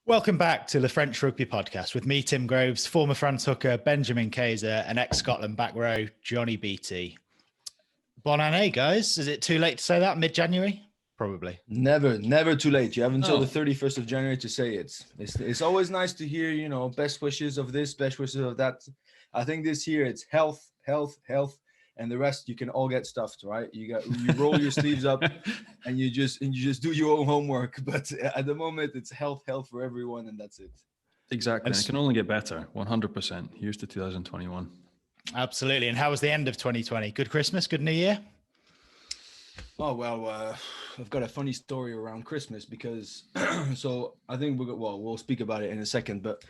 Welcome back to the French Rugby Podcast with me, Tim Groves, former France hooker Benjamin Kaiser, and ex-Scotland back row Johnny Beattie. Bon année, guys. Is it too late to say that? Mid-January? Probably. Never too late. You have until the 31st of January to say it. It's always nice to hear, best wishes of this, best wishes of that. I think this year it's health, and the rest you can all get stuffed, right? You roll your sleeves up and you just do your own homework. But at the moment it's health for everyone, and that's it. Exactly. And it can only get better. 100%. Here's to 2021. Absolutely. And how was the end of 2020? Good Christmas, good New Year? Oh, well, I've got a funny story around Christmas because so I think we'll speak about it in a second, but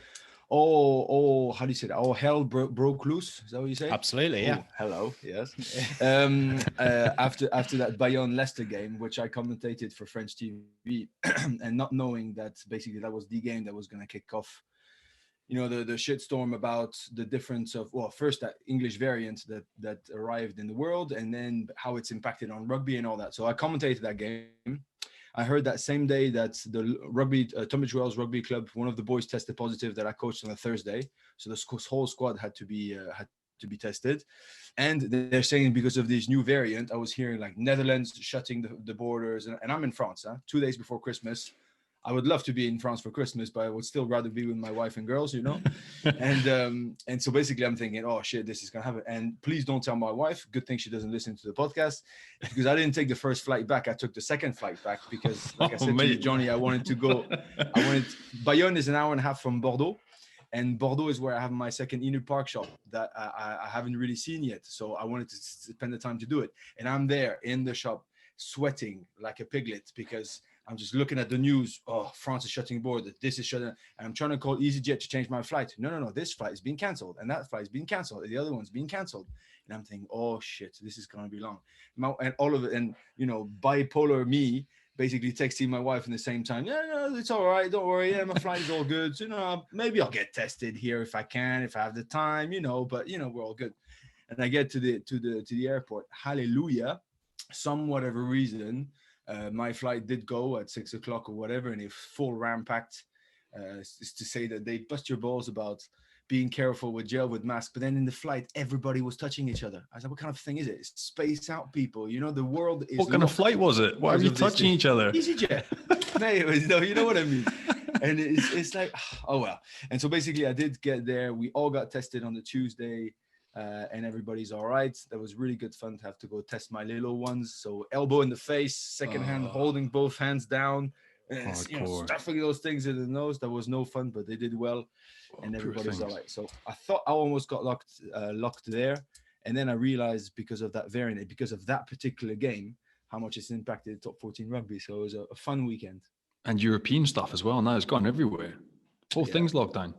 how do you say that? All hell broke loose. Is that what you say? Absolutely, yeah. Hello, yes. After that Bayonne Leicester game, which I commentated for French TV, and not knowing that basically that was the game that was going to kick off, the shitstorm about the difference of, first that English variant that arrived in the world, and then how it's impacted on rugby and all that. So I commentated that game. I heard that same day that the rugby, Tunbridge Wells Rugby Club, one of the boys tested positive that I coached on a Thursday. So the whole squad had to be tested. And they're saying because of this new variant, I was hearing like Netherlands shutting the borders. And I'm in France, 2 days before Christmas. I would love to be in France for Christmas, but I would still rather be with my wife and girls, And so basically I'm thinking, oh shit, this is going to happen. And please don't tell my wife. Good thing she doesn't listen to the podcast, because I didn't take the first flight back. I took the second flight back because, like I said to you, Johnny, I wanted to go. Bayonne is an hour and a half from Bordeaux. And Bordeaux is where I have my second Inu Park shop that I haven't really seen yet. So I wanted to spend the time to do it. And I'm there in the shop sweating like a piglet because I'm just looking at the news. Oh, France is shutting borders. This is shutting. And I'm trying to call EasyJet to change my flight. No. This flight is being canceled. And that flight is being canceled. And the other one's being canceled. And I'm thinking, oh, shit, this is going to be long. And all of it. And, bipolar me basically texting my wife in the same time. No, it's all right. Don't worry. Yeah, my flight is all good. Maybe I'll get tested here if I can, if I have the time, but, we're all good. And I get to the airport. Hallelujah. Some whatever reason, my flight did go at 6 o'clock or whatever, and it full ram-packed. Is to say that they bust your balls about being careful with gel, with masks, but then in the flight, everybody was touching each other. I was like, what kind of thing is it? It's space out, people. The world is... What kind of flight was it? Why are you touching each other? EasyJet. No, you know what I mean? And it's like, oh, well. And so basically, I did get there. We all got tested on the Tuesday. And everybody's all right. That was really good fun to have to go test my little ones. So elbow in the face, second hand, holding both hands down, and stuffing those things in the nose. That was no fun, but they did well, and everybody's all right. So I thought I almost got locked there, and then I realized because of that variant, because of that particular game, how much it's impacted top 14 rugby. So it was a fun weekend. And European stuff as well. Now it's gone everywhere. Whole thing's locked down.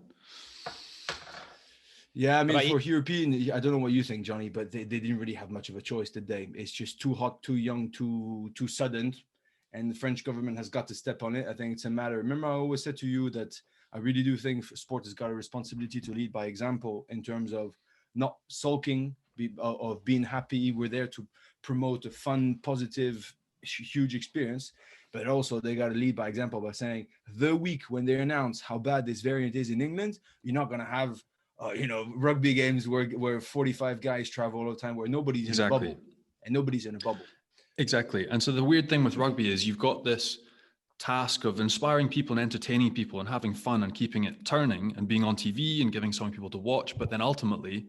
Yeah, I mean, for European, I don't know what you think, Johnny, but they didn't really have much of a choice, did they? It's just too hot, too young, too sudden. And the French government has got to step on it. I think it's a matter. Remember, I always said to you that I really do think sport has got a responsibility to lead by example in terms of not sulking, of being happy. We're there to promote a fun, positive, huge experience. But also they got to lead by example by saying the week when they announce how bad this variant is in England, you're not going to have rugby games where 45 guys travel all the time, where nobody's in a bubble, and nobody's in a bubble. Exactly. And so the weird thing with rugby is you've got this task of inspiring people and entertaining people and having fun and keeping it turning and being on TV and giving some people to watch. But then ultimately,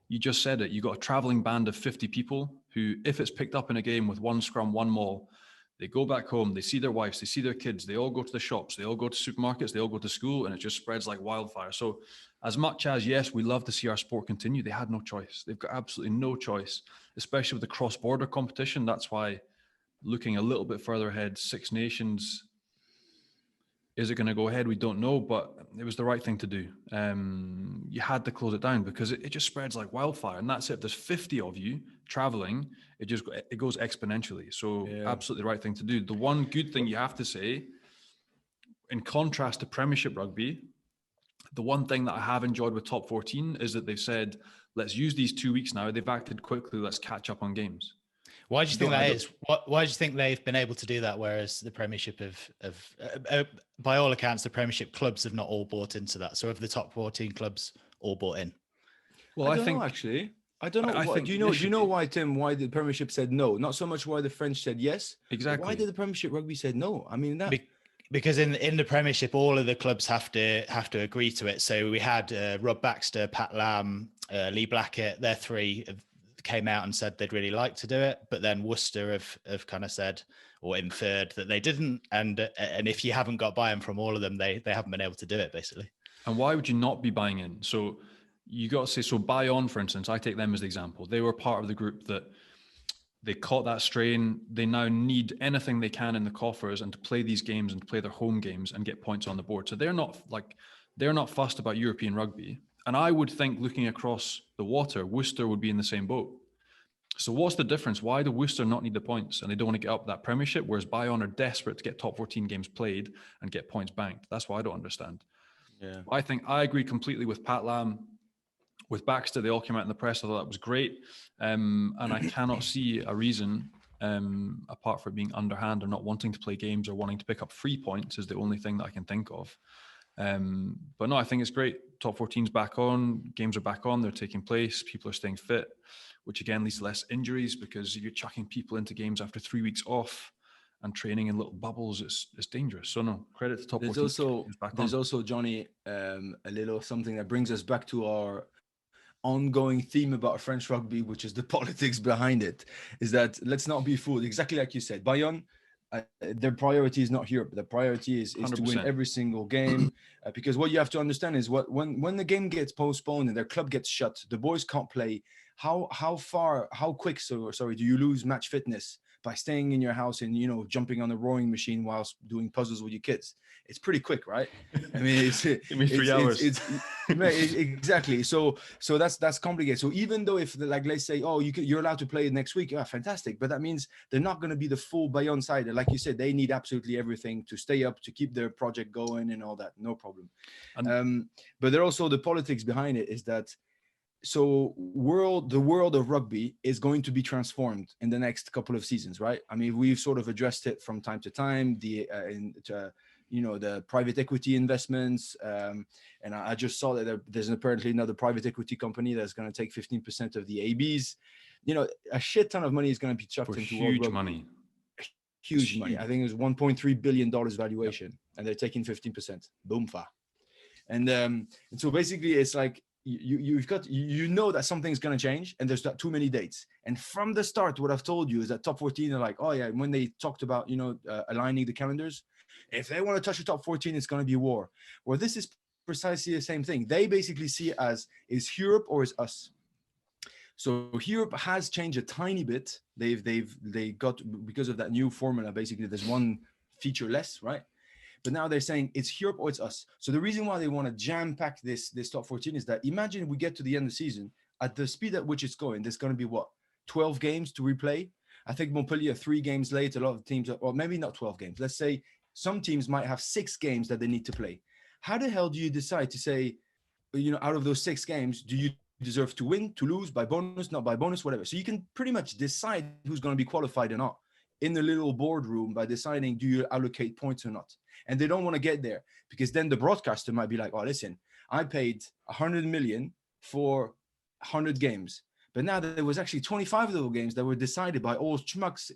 you just said it, you got a traveling band of 50 people who, if it's picked up in a game with one scrum, one maul, they go back home, they see their wives, they see their kids, they all go to the shops, they all go to supermarkets, they all go to school, and it just spreads like wildfire. So as much as, yes, we love to see our sport continue, they had no choice. They've got absolutely no choice, especially with the cross-border competition. That's why looking a little bit further ahead, Six Nations, is it going to go ahead? We don't know, but it was the right thing to do. You had to close it down because it just spreads like wildfire. And that's it. There's 50 of you traveling. It goes exponentially. So absolutely the right thing to do. The one good thing you have to say, in contrast to Premiership rugby, the one thing that I have enjoyed with Top 14 is that they've said, let's use these 2 weeks now. They've acted quickly. Let's catch up on games. Why do you think Don't- I that don't- is? Why do you think they've been able to do that, whereas the Premiership by all accounts, the Premiership clubs have not all bought into that? So, have the top 14 clubs all bought in? Well, I I don't think know actually. I don't know. I think Do you know? Do you know initially- why, Tim? Why the Premiership said no? Not so much why the French said yes. But exactly. why did the Premiership Rugby said no? I mean that. Because in the Premiership, all of the clubs have to agree to it. So we had Rob Baxter, Pat Lamb, Lee Blackett. Their three came out and said they'd really like to do it, but then Worcester have kind of said or inferred that they didn't. And if you haven't got buy-in from all of them, they haven't been able to do it, basically. And why would you not be buying in? So you got to say, so Bayonne, for instance, I take them as the example. They were part of the group that they caught that strain. They now need anything they can in the coffers and to play these games and to play their home games and get points on the board. So they're not fussed about European rugby. And I would think, looking across the water, Worcester would be in the same boat. So what's the difference? Why do Worcester not need the points and they don't want to get up that Premiership, whereas Bayonne are desperate to get top 14 games played and get points banked? That's what I don't understand. Yeah. I think I agree completely with Pat Lamb. With Baxter, they all came out in the press. I thought that was great. And I cannot see a reason, apart from being underhand or not wanting to play games or wanting to pick up 3 points is the only thing that I can think of. But no, I think it's great. Top 14's back on. Games are back on. They're taking place. People are staying fit, which again leads to less injuries because you're chucking people into games after 3 weeks off and training in little bubbles. It's dangerous. So no, credit to top 14. There's also Johnny, a little something that brings us back to our ongoing theme about French rugby, which is the politics behind it, is that let's not be fooled. Exactly like you said, Bayonne, their priority is not Europe. The priority is to win 100%. every single game, because what you have to understand is when the game gets postponed and their club gets shut, the boys can't play. How quick do you lose match fitness by staying in your house and jumping on a rowing machine whilst doing puzzles with your kids? It's pretty quick, right? I mean, Give me 3 hours. Exactly. So that's complicated. So even though if let's say, oh, you're allowed to play it next week, fantastic. But that means they're not going to be the full Bayonne side. Like you said, they need absolutely everything to stay up, to keep their project going and all that. No problem. But there also the politics behind it is that. So the world of rugby is going to be transformed in the next couple of seasons, right? I mean, we've sort of addressed it from time to time. The private equity investments, and I just saw that there's apparently another private equity company that's going to take 15% of the ABs. A shit ton of money is going to be chucked into huge money. Huge money. I think it was $1.3 billion valuation, and they're taking 15%. Boom, fa. And so basically, it's like. You've got that something's going to change and there's not too many dates. And from the start, what I've told you is that top 14 are like, oh yeah, when they talked about aligning the calendars, if they want to touch the top 14, it's going to be war. Well, this is precisely the same thing. They basically see it as, is Europe or is us? So Europe has changed a tiny bit. They got, because of that new formula, basically there's one feature less, right? But now they're saying it's Europe or it's us. So the reason why they want to jam pack this top 14 is that imagine we get to the end of the season at the speed at which it's going. There's going to be 12 games to replay. I think Montpellier 3 games late. A lot of teams, or maybe not 12 games. Let's say some teams might have 6 games that they need to play. How the hell do you decide to say, out of those 6 games, do you deserve to win, to lose, by bonus, not by bonus, whatever? So you can pretty much decide who's going to be qualified or not in the little boardroom by deciding, do you allocate points or not? And they don't want to get there because then the broadcaster might be like, oh, listen, I paid 100 million for 100 games, but now there was actually 25 of those games that were decided by all schmucks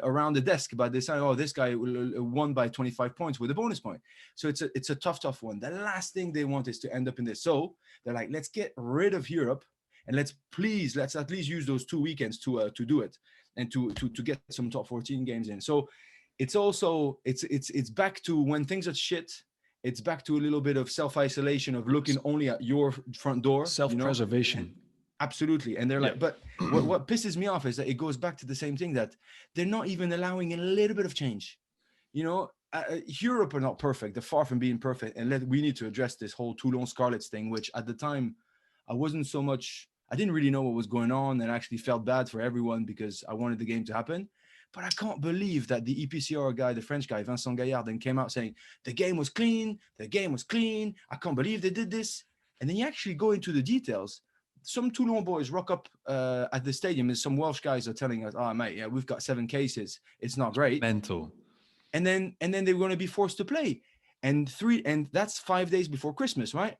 around the desk by deciding, oh, this guy won by 25 points with a bonus point. So it's a tough one. The last thing they want is to end up in this. So they're like, let's get rid of Europe and let's at least use those 2 weekends to do it and to get some top 14 games in. So it's also it's back to when things are shit. It's back to a little bit of self-isolation of looking only at your front door. Self-preservation. Absolutely. And they're like, but what pisses me off is that it goes back to the same thing, that they're not even allowing a little bit of change. Europe are not perfect. They're far from being perfect. And we need to address this whole Toulon Scarlets thing, which at the time I didn't really know what was going on and actually felt bad for everyone because I wanted the game to happen. But I can't believe that the EPCR guy, the French guy, Vincent Gaillard, then came out saying, the game was clean. I can't believe they did this. And then you actually go into the details. some Toulon boys rock up at the stadium, and some Welsh guys are telling us, "Oh, mate, yeah, we've got 7 cases. It's not great." Mental. And then they're going to be forced to play, and that's 5 days before Christmas, right?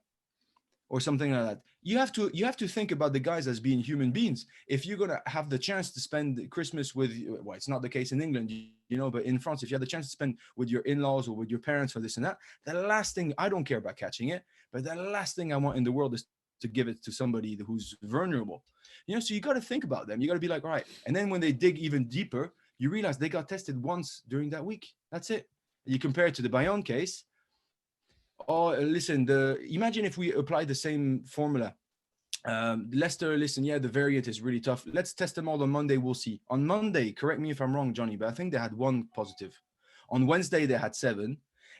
Or something like that. You have to think about the guys as being human beings. If you're gonna have the chance to spend Christmas with, well, it's not the case in England, but in France, if you have the chance to spend with your in-laws or with your parents or this and that, the last thing, I don't care about catching it, but the last thing I want in the world is to give it to somebody who's vulnerable. So you got to think about them. You got to be like, all right. And then when they dig even deeper, you realize they got tested once during that week. That's it. You compare it to the Bayonne case. Oh, listen, imagine if we apply the same formula. Leicester, listen, yeah, the variant is really tough. Let's test them all on Monday. We'll see. On Monday, correct me if I'm wrong, Johnny, but I think they had 1 positive. On Wednesday, they had 7.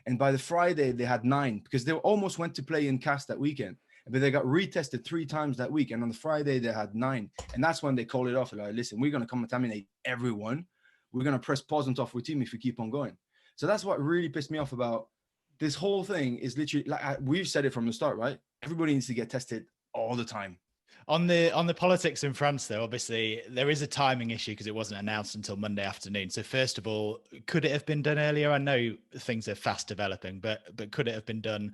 And by the Friday, they had 9 because they almost went to play in Cast that weekend. But they got retested 3 times that week. And on the Friday, they had 9. And that's when they called it off. They're like, listen, we're going to contaminate everyone. We're going to press pause on top of our team if we keep on going. So that's what really pissed me off about this whole thing. Is literally, like we've said it from the start, right? Everybody needs to get tested all the time. On the politics in France, though, obviously there is a timing issue because it wasn't announced until Monday afternoon. So first of all, could it have been done earlier? I know things are fast developing, but could it have been done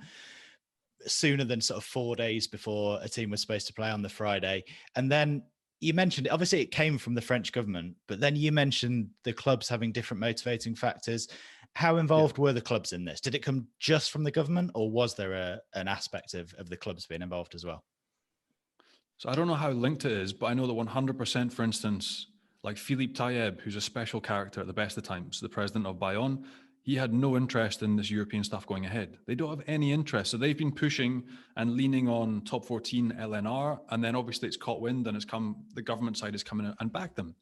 sooner than sort of 4 days before a team was supposed to play on the Friday? And then you mentioned, obviously it came from the French government, but then you mentioned the clubs having different motivating factors. How involved were the clubs in this? Did it come just from the government, or was there an aspect of the clubs being involved as well? So I don't know how linked it is, but I know that 100%, for instance, like Philippe Taïeb, who's a special character at the best of times, the president of Bayonne, he had no interest in this European stuff going ahead. They don't have any interest. So they've been pushing and leaning on top 14 LNR. And then obviously it's caught wind and the government side has come in and backed them.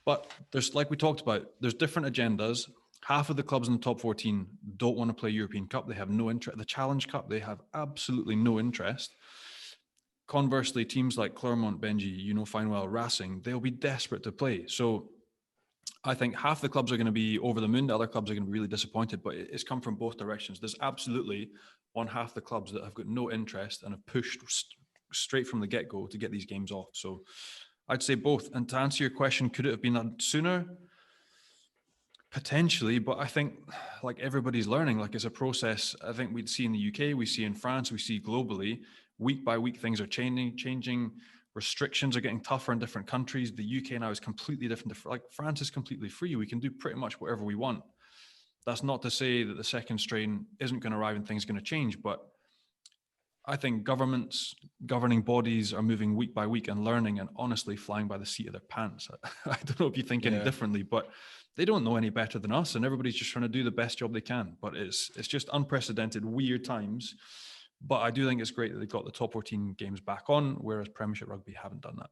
But there's, like we talked about, there's different agendas. Half of the clubs in the top 14 don't want to play European Cup. They have no interest. The Challenge Cup, they have absolutely no interest. Conversely, teams like Clermont, Benji, fine well, Racing, they'll be desperate to play. So I think half the clubs are going to be over the moon. The other clubs are going to be really disappointed, but it's come from both directions. There's absolutely one half the clubs that have got no interest and have pushed straight from the get-go to get these games off. So I'd say both. And to answer your question, could it have been done sooner? Potentially, but I think like everybody's learning, like it's a process. I think we'd see in the UK, we see in France, we see globally, week by week, things are changing. Restrictions are getting tougher in different countries. The UK now is completely different. Like France is completely free. We can do pretty much whatever we want. That's not to say that the second strain isn't going to arrive and things are going to change, but I think governments, governing bodies are moving week by week and learning and honestly flying by the seat of their pants. I don't know if you think any differently, but they don't know any better than us, and everybody's just trying to do the best job they can. But it's just unprecedented, weird times. But I do think it's great that they got the top 14 games back on, whereas Premiership Rugby haven't done that.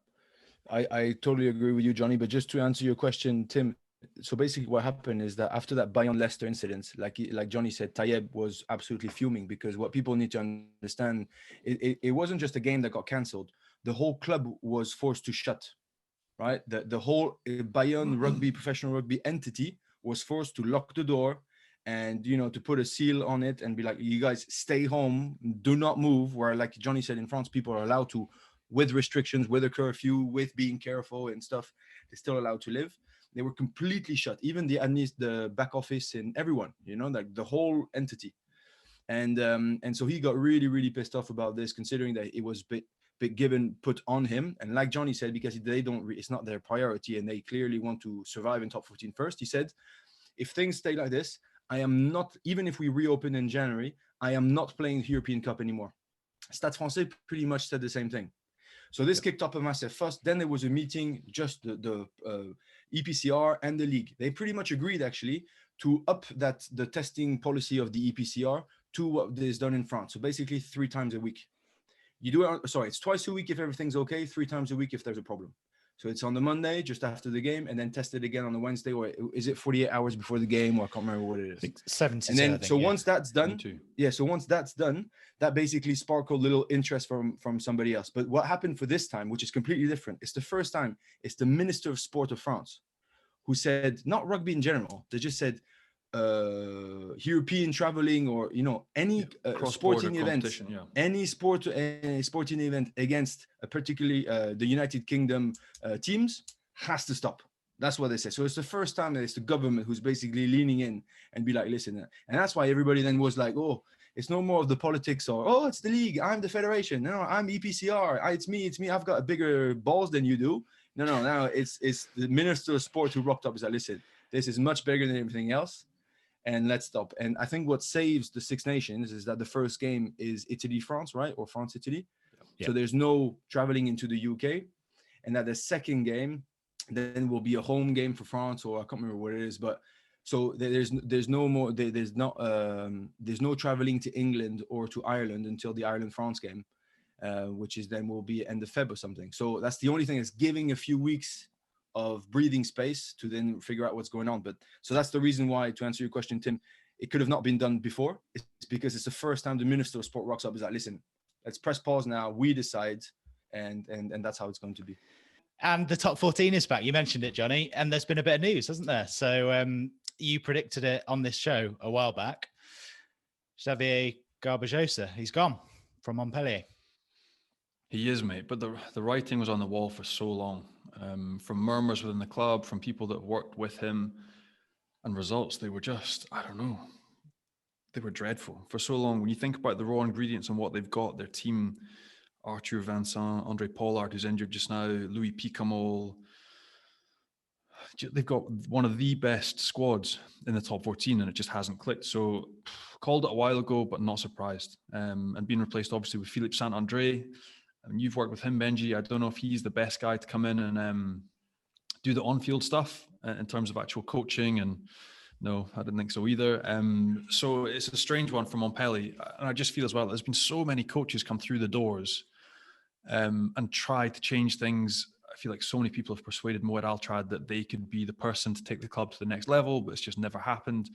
I totally agree with you, Johnny. But just to answer your question, Tim, so basically what happened is that after that Bayonne Leicester incident, like Johnny said, Taïeb was absolutely fuming because what people need to understand, it wasn't just a game that got cancelled. The whole club was forced to shut, right? The whole Bayonne rugby, professional rugby entity was forced to lock the door and, to put a seal on it and be like, you guys stay home, do not move. Where, like Johnny said, in France, people are allowed to, with restrictions, with a curfew, with being careful and stuff, they're still allowed to live. They were completely shut, even the back office and everyone, like the whole entity. And so he got really, really pissed off about this, considering that it was put on him. And like Johnny said, because it's not their priority and they clearly want to survive in top 14 first, he said, if things stay like this, I am not, even if we reopen in January, I am not playing the European Cup anymore. Stade Français pretty much said the same thing. So this kicked up a massive fuss. Then there was a meeting, just the EPCR and the league. They pretty much agreed actually to up the testing policy of the EPCR to what is done in France. So basically 3 times a week. It's twice a week if everything's okay, 3 times a week if there's a problem. So it's on the Monday, just after the game, and then test it again on the Wednesday, or is it 48 hours before the game? Or I can't remember what it is. I think 70. And then, once that's done, so once that's done, that basically sparkled a little interest from somebody else. But what happened for this time, which is completely different, it's the first time, it's the Minister of Sport of France who said, not rugby in general, they just said, European traveling or any sporting event, any sporting event against particularly the United Kingdom teams has to stop. That's what they say. So it's the first time that it's the government who's basically leaning in and be like, listen, and that's why everybody then was like, oh, it's no more of the politics or, oh, it's the league, I'm the federation, no, I'm EPCR, it's me, I've got bigger balls than you do. No, it's the Minister of Sport who rocked up is like, listen, this is much bigger than everything else, and let's stop. And I think what saves the Six Nations is that the first game is Italy-France, right? Or France-Italy. Yeah. So there's no traveling into the UK. And that the second game then will be a home game for France, or I can't remember what it is, but so there's no traveling to England or to Ireland until the Ireland-France game, which is then will be end of Feb or something. So that's the only thing that's giving a few weeks of breathing space to then figure out what's going on. But so that's the reason why, to answer your question, Tim, it could have not been done before. It's because it's the first time the Minister of Sport rocks up is like, listen, let's press pause now. We decide, and that's how it's going to be. And the top 14 is back. You mentioned it, Johnny, and there's been a bit of news, hasn't there? So you predicted it on this show a while back. Xavier Garbajosa, he's gone from Montpellier. He is, mate. But the writing was on the wall for so long. From murmurs within the club, from people that worked with him, and results, they were just, I don't know, they were dreadful for so long. When you think about the raw ingredients and what they've got, their team, Arthur Vincent, Andre Pollard, who's injured just now, Louis Picamol, they've got one of the best squads in the top 14, and it just hasn't clicked. So called it a while ago, but not surprised. And being replaced obviously with Philippe Saint-André. And you've worked with him, Benji. I don't know if he's the best guy to come in and do the on-field stuff in terms of actual coaching. And no, I didn't think so either. So it's a strange one for Montpellier. And I just feel as well, there's been so many coaches come through the doors and try to change things. I feel like so many people have persuaded Moed Altrad that they could be the person to take the club to the next level, but it's just never happened.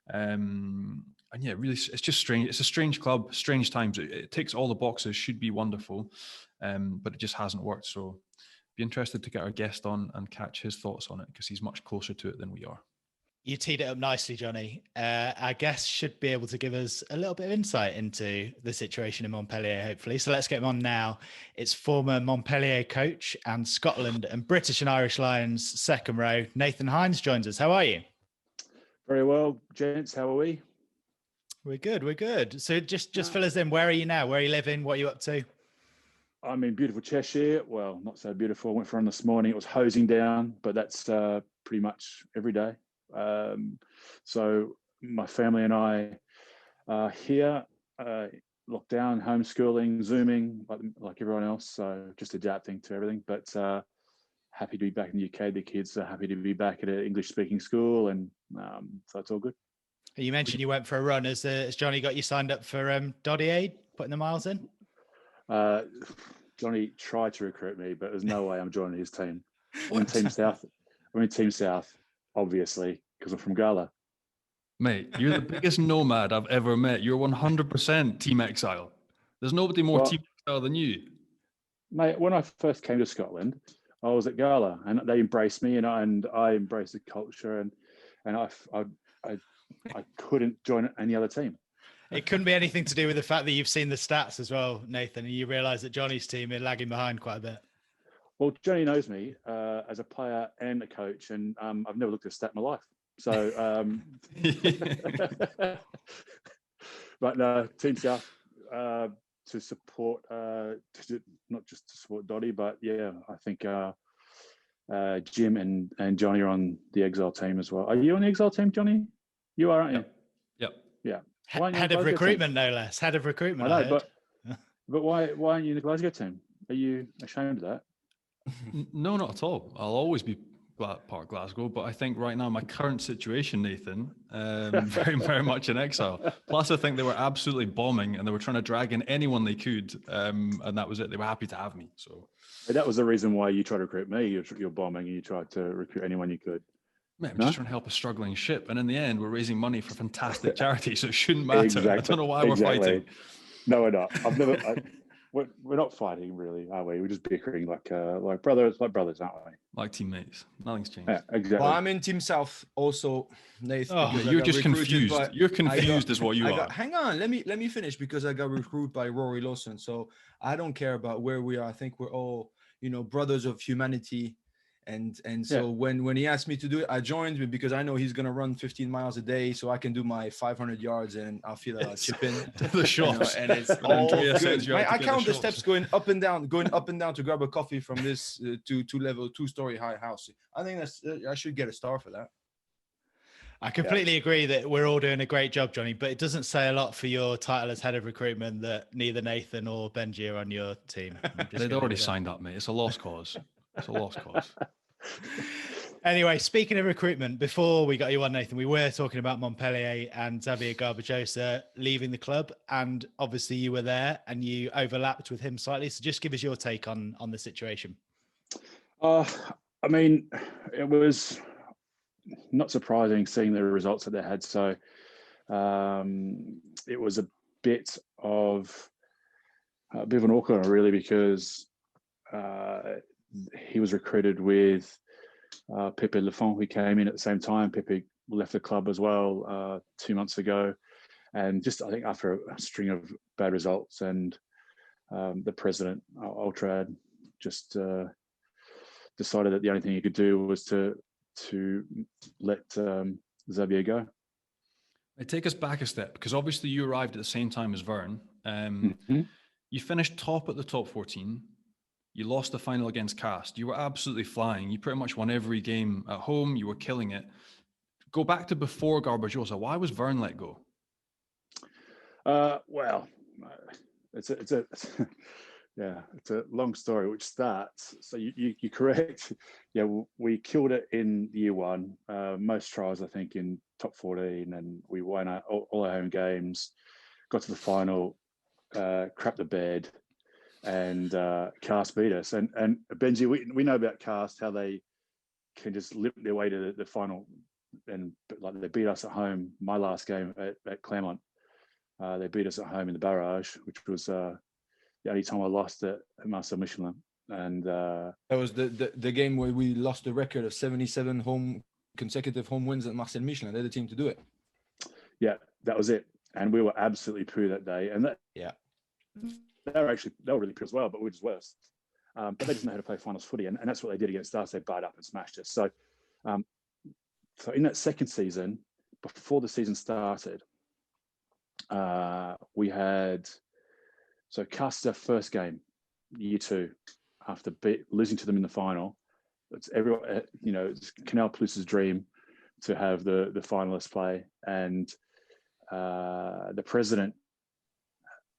And yeah, really, it's just strange. It's a strange club, strange times. It ticks all the boxes, should be wonderful, but it just hasn't worked. So be interested to get our guest on and catch his thoughts on it, because he's much closer to it than we are. You teed it up nicely, Johnny. Our guest should be able to give us a little bit of insight into the situation in Montpellier, hopefully. So let's get him on now. It's former Montpellier coach and Scotland and British and Irish Lions second row, Nathan Hines joins us. How are you? Very well, gents. How are we? We're good. So just fill us in. Where are you now? Where are you living? What are you up to? I'm in beautiful Cheshire. Well, not so beautiful. I went for a run this morning. It was hosing down, but that's pretty much every day. So my family and I are here, locked down, homeschooling, Zooming, like everyone else. So just adapting to everything. But happy to be back in the UK. The kids are happy to be back at an English-speaking school, and so it's all good. You mentioned you went for a run. Has Johnny got you signed up for Doddy Aid, putting the miles in? Johnny tried to recruit me, but there's no way I'm joining his team. I'm in Team South. Obviously, because I'm from Gala. Mate, you're the biggest nomad I've ever met. You're 100% Team Exile. There's nobody more Team Exile than you. Mate, when I first came to Scotland, I was at Gala, and they embraced me, and I embraced the culture, and I couldn't join any other team. It couldn't be anything to do with the fact that you've seen the stats as well, Nathan, and you realise that Johnny's team are lagging behind quite a bit. Well, Johnny knows me as a player and a coach, and I've never looked at a stat in my life. So, but no, Team South to support, not just to support Dotty, but yeah, I think Jim and Johnny are on the Exile team as well. Are you on the Exile team, Johnny? You are, aren't you? Yep. Yeah. Head of recruitment, no less. Head of recruitment. I know, but why aren't you in the Glasgow team? Are you ashamed of that? No, not at all. I'll always be part of Glasgow, but I think right now my current situation, Nathan, very, very much in exile. Plus, I think they were absolutely bombing, and they were trying to drag in anyone they could, and that was it. They were happy to have me. So that was the reason why you tried to recruit me. You're bombing, and you tried to recruit anyone you could. Mate, I'm just trying to help a struggling ship, and in the end, we're raising money for fantastic charity, so it shouldn't matter. Exactly. I don't know why we're fighting. No, we're not. we're not fighting really, are we? We're just bickering like brothers, aren't we? Like teammates. Nothing's changed. Yeah, exactly. Well, I'm in Team South also, Nath. Oh, because I you're got just recruited confused. by- You're confused is what you are. Hang on, let me finish, because I got recruited by Rory Lawson. So I don't care about where we are. I think we're all, brothers of humanity. And so when he asked me to do it, I joined because I know he's gonna run 15 miles a day, so I can do my 500 yards and I'll feel a chip in. The shops. And it's When all Andrea good. sends you out to I get count the shops. steps going up and down to grab a coffee from this two-story high house. I think I should get a star for that. I completely agree that we're all doing a great job, Johnny, but it doesn't say a lot for your title as head of recruitment that neither Nathan or Benji are on your team. They'd already signed up, mate. It's a lost cause. It's a lost cause. Anyway, speaking of recruitment, before we got you on, Nathan, we were talking about Montpellier and Xavier Garbajosa leaving the club, and obviously you were there and you overlapped with him slightly. So just give us your take on the situation. I mean, it was not surprising seeing the results that they had. So it was a bit of an awkward one, really, because he was recruited with Pepe Lafont, who came in at the same time. Pepe left the club as well 2 months ago, and just I think after a string of bad results, and the president Ultrad just decided that the only thing he could do was to let Xavier go. I take us back a step, because obviously you arrived at the same time as Vern. You finished top at the top 14. You lost the final against Cast. You were absolutely flying. You pretty much won every game at home. You were killing it. Go back to before Garbajosa. Why was Vern let go? Well, it's a it's a long story, which starts. So you're correct. Yeah, we killed it in year one. Most trials, I think, in top 14, and we won all our home games. Got to the final, crapped the bed, and Cast beat us. And Benji, we know about Cast, how they can just limp their way to the final, and like they beat us at home. My last game at Claremont, they beat us at home in the barrage, which was the only time I lost at Marcel Michelin. And that was the game where we lost the record of 77 consecutive home wins at Marcel Michelin. They're the team to do it. Yeah, that was it. And we were absolutely poo that day. And they were really poo as well, but we were just worse. But they just know how to play finals footy, and that's what they did against us. They barred up and smashed us. So, so in that second season, before the season started, we had Cast our first game, year two, after losing to them in the final. It's everyone, it's Canal Plus's dream to have the finalists play, and the president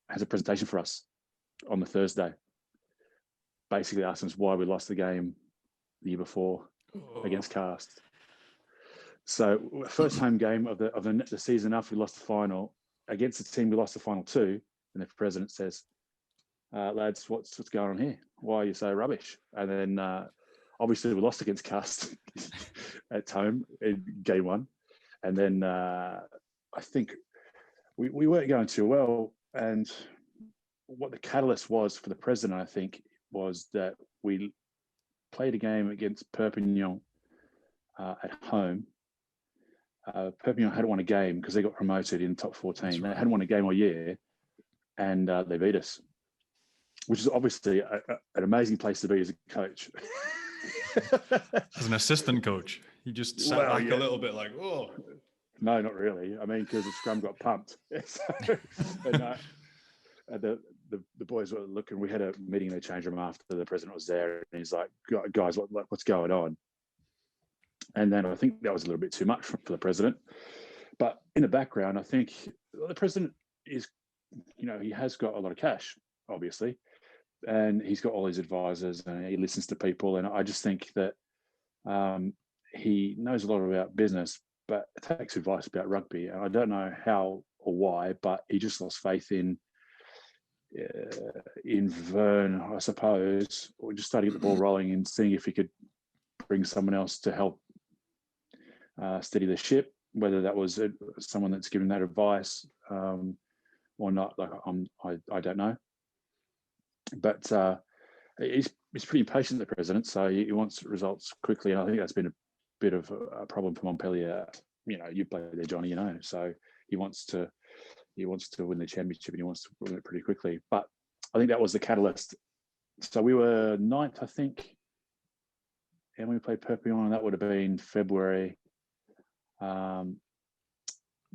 has a presentation for us on the Thursday, basically asking us why we lost the game the year before against Cast. So first home game of the season after we lost the final against the team we lost the final to, and the president says, lads, what's going on here? Why are you so rubbish? And then obviously we lost against Cast at home in game one. And then I think we weren't going too well. And what the catalyst was for the president, I think, was that we played a game against Perpignan at home. Perpignan hadn't won a game because they got promoted in top 14. Right. They hadn't won a game all year, and they beat us, which is obviously an amazing place to be as a coach. As an assistant coach, you just sat back a little bit like, oh. No, not really. I mean, because the scrum got pumped. And the boys were looking. We had a meeting in the change room after the president was there, and he's like, guys, what's going on? And then I think that was a little bit too much for the president. But in the background, I think the president is, he has got a lot of cash, obviously, and he's got all his advisors, and he listens to people. And I just think that he knows a lot about business, but takes advice about rugby. And I don't know how or why, but he just lost faith in Vern, I suppose, or just starting to get the ball rolling and seeing if he could bring someone else to help steady the ship, whether that was someone that's given that advice or not. Like I don't know. But he's pretty impatient, the president, so he wants results quickly. And I think that's been a bit of a problem for Montpellier. You play there, Johnny, so he wants to win the championship, and he wants to win it pretty quickly. But I think that was the catalyst. So we were ninth, I think, and we played Perpignan, and that would have been February. The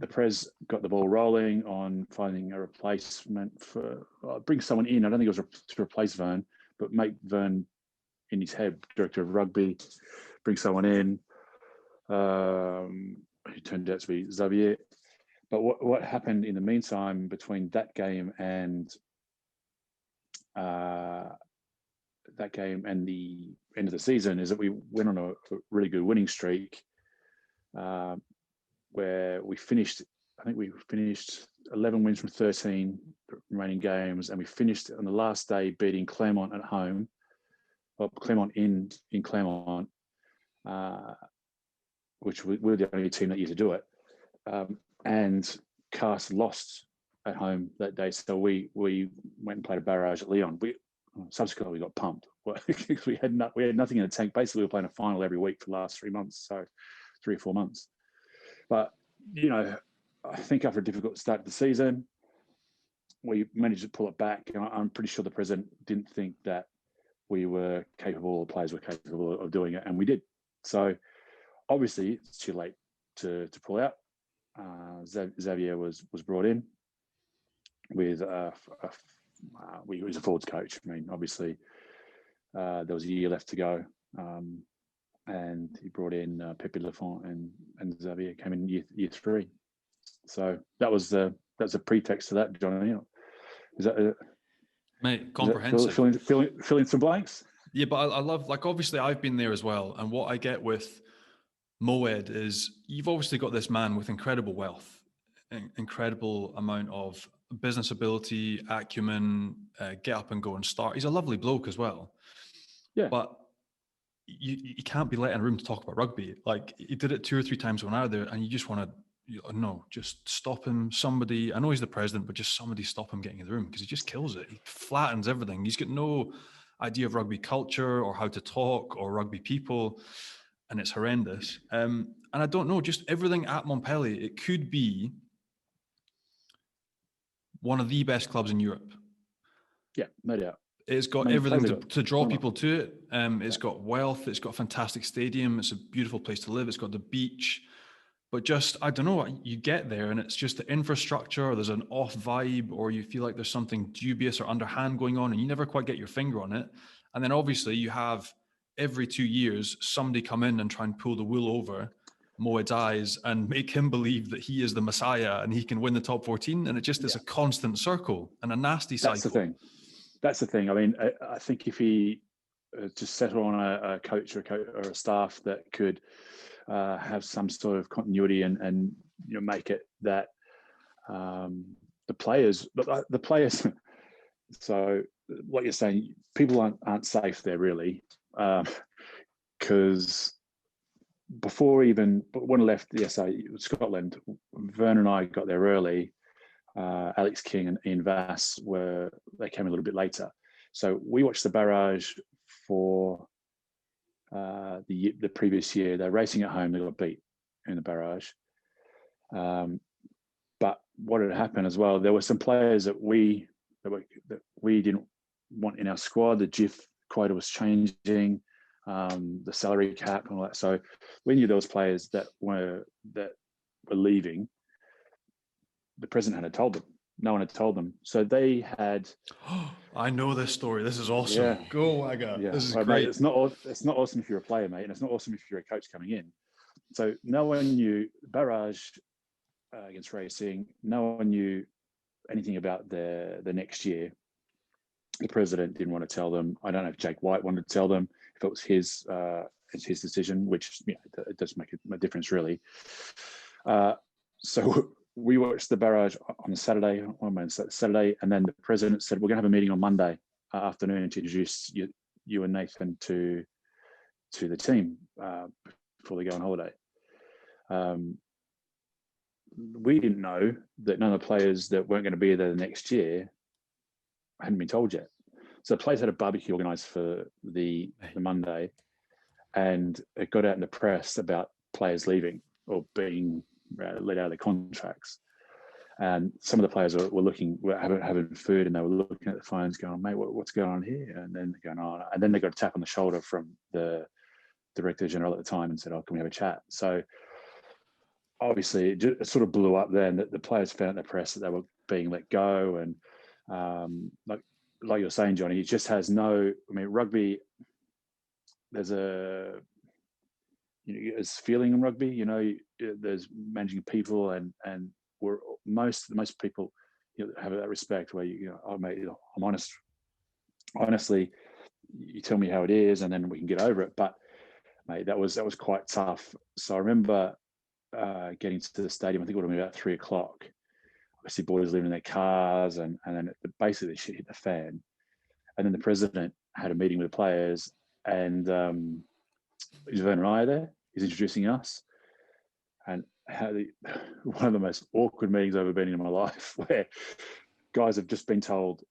Prez got the ball rolling on finding a replacement bring someone in. I don't think it was to replace Vern, but make Vern, in his head, director of rugby, bring someone in who turned out to be Xavier. But what happened in the meantime between that game and the end of the season is that we went on a really good winning streak, where we finished 11 wins from 13 remaining games, and we finished on the last day beating Clermont at home, Clermont in Clermont, which we were the only team that year to do it. And Cast lost at home that day, so we went and played a barrage at Lyon. Subsequently we got pumped. we had nothing in the tank. Basically, we were playing a final every week for the last 3 months, so 3 or 4 months. But I think after a difficult start to the season, we managed to pull it back. And I'm pretty sure the president didn't think that we were capable, the players were capable of doing it, and we did. So obviously, it's too late to pull out. Xavier was brought in with he was a forwards coach. I mean, obviously, there was a year left to go, and he brought in Pepe Lafont, and Xavier came in year 3. So that's a pretext to that, Johnny. Is that mate, comprehensive? Filling some blanks. Yeah, but I love, like, obviously I've been there as well, and what I get with Moed is you've obviously got this man with incredible wealth, incredible amount of business ability, acumen, get up and go and start. He's a lovely bloke as well. Yeah. But you can't be letting room to talk about rugby. Like, he did it 2 or 3 times when I was there, and you just want to, no, just stop him. Somebody, I know he's the president, but just somebody stop him getting in the room, because he just kills it. He flattens everything. He's got no idea of rugby culture or how to talk or rugby people. And it's horrendous. And I don't know, just everything at Montpellier, it could be one of the best clubs in Europe. Yeah, no doubt. It's got everything to draw people to it. It's got wealth. It's got a fantastic stadium. It's a beautiful place to live. It's got the beach. But just, I don't know, you get there and it's just the infrastructure, or there's an off vibe, or you feel like there's something dubious or underhand going on, and you never quite get your finger on it. And then obviously you have every 2 years somebody come in and try and pull the wool over Moed's eyes and make him believe that he is the Messiah and he can win the top 14. And it just is a constant circle and a nasty cycle. That's the thing. I mean, I think if he just settle on a coach or a staff that could have some sort of continuity and make it that the players. So what you're saying, people aren't safe there really, because when I left the SA Scotland, Vern and I got there early. Alex King and Ian Vass they came a little bit later. So we watched the barrage for the previous year. They're racing at home. They got beat in the barrage. But what had happened as well, there were some players that we didn't want in our squad. The GIF quota was changing, the salary cap and all that. So we knew those players that were leaving. The president hadn't told them. No one had told them. So they had. I know this story. This is awesome. Yeah. Go, Wagga. Yeah. This is great. Mate, it's not awesome if you're a player, mate, and it's not awesome if you're a coach coming in. So no one knew barrage against Racing. No one knew anything about the next year. The president didn't want to tell them. I don't know if Jake White wanted to tell them. If it was his decision, which it does make a difference really. So we watched the barrage on Saturday, and then the president said, we're going to have a meeting on Monday afternoon to introduce you and Nathan to the team before they go on holiday. We didn't know that none of the players that weren't going to be there the next year hadn't been told yet. So the players had a barbecue organised for the Monday, and it got out in the press about players leaving or being let out of their contracts. And some of the players were having food, and they were looking at the phones going, mate, what's going on here? And then they're going, oh, and then they got a tap on the shoulder from the director general at the time and said, oh, can we have a chat? So obviously it sort of blew up then that the players found in the press that they were being let go. And like you're saying, Johnny, it just has no, I mean, rugby, there's feeling in rugby, there's managing people and we're most people have that respect where oh mate, I'm honest. Honestly, you tell me how it is, and then we can get over it. But mate, that was quite tough. So I remember getting to the stadium. I think it would have been about 3:00. I see boys living in their cars, and then basically the shit hit the fan. And then the president had a meeting with the players, and Van Rij there. He's introducing us, and one of the most awkward meetings I've ever been in my life, where guys have just been told,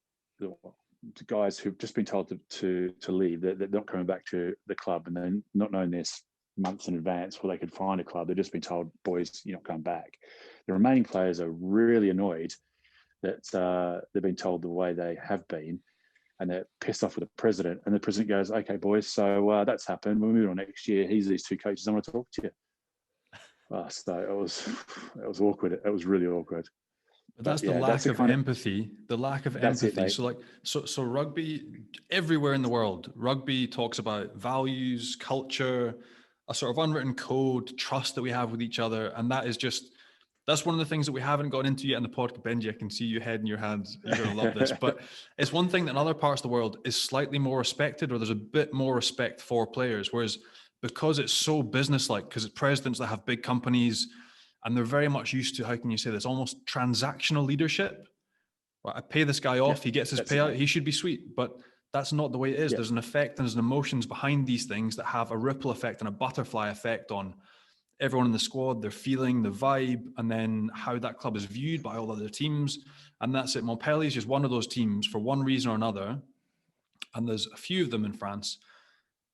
guys who've just been told to leave, they're not coming back to the club, and then not knowing this months in advance where they could find a club. They've just been told, boys, you're not coming back. The remaining players are really annoyed that they've been told the way they have been, and they're pissed off with the president. And the president goes, okay, boys, so that's happened. We're moving on next year. Here's these two coaches I want to talk to you. So it was awkward. It was really awkward. But that's the lack of empathy. The lack of empathy. So rugby, everywhere in the world, rugby talks about values, culture, a sort of unwritten code, trust that we have with each other, and that's one of the things that we haven't got into yet in the podcast. Benji, I can see you head in your hands. You're going to love this. But it's one thing that in other parts of the world is slightly more respected, or there's a bit more respect for players. Whereas because it's so business-like, because it's presidents that have big companies, and they're very much used to, how can you say this, almost transactional leadership. Right? I pay this guy off, he gets his payout, he should be sweet. But that's not the way it is. There's an effect and there's an emotions behind these things that have a ripple effect and a butterfly effect on everyone in the squad, their feeling, the vibe, and then how that club is viewed by all other teams. And that's it. Montpellier is just one of those teams for one reason or another. And there's a few of them in France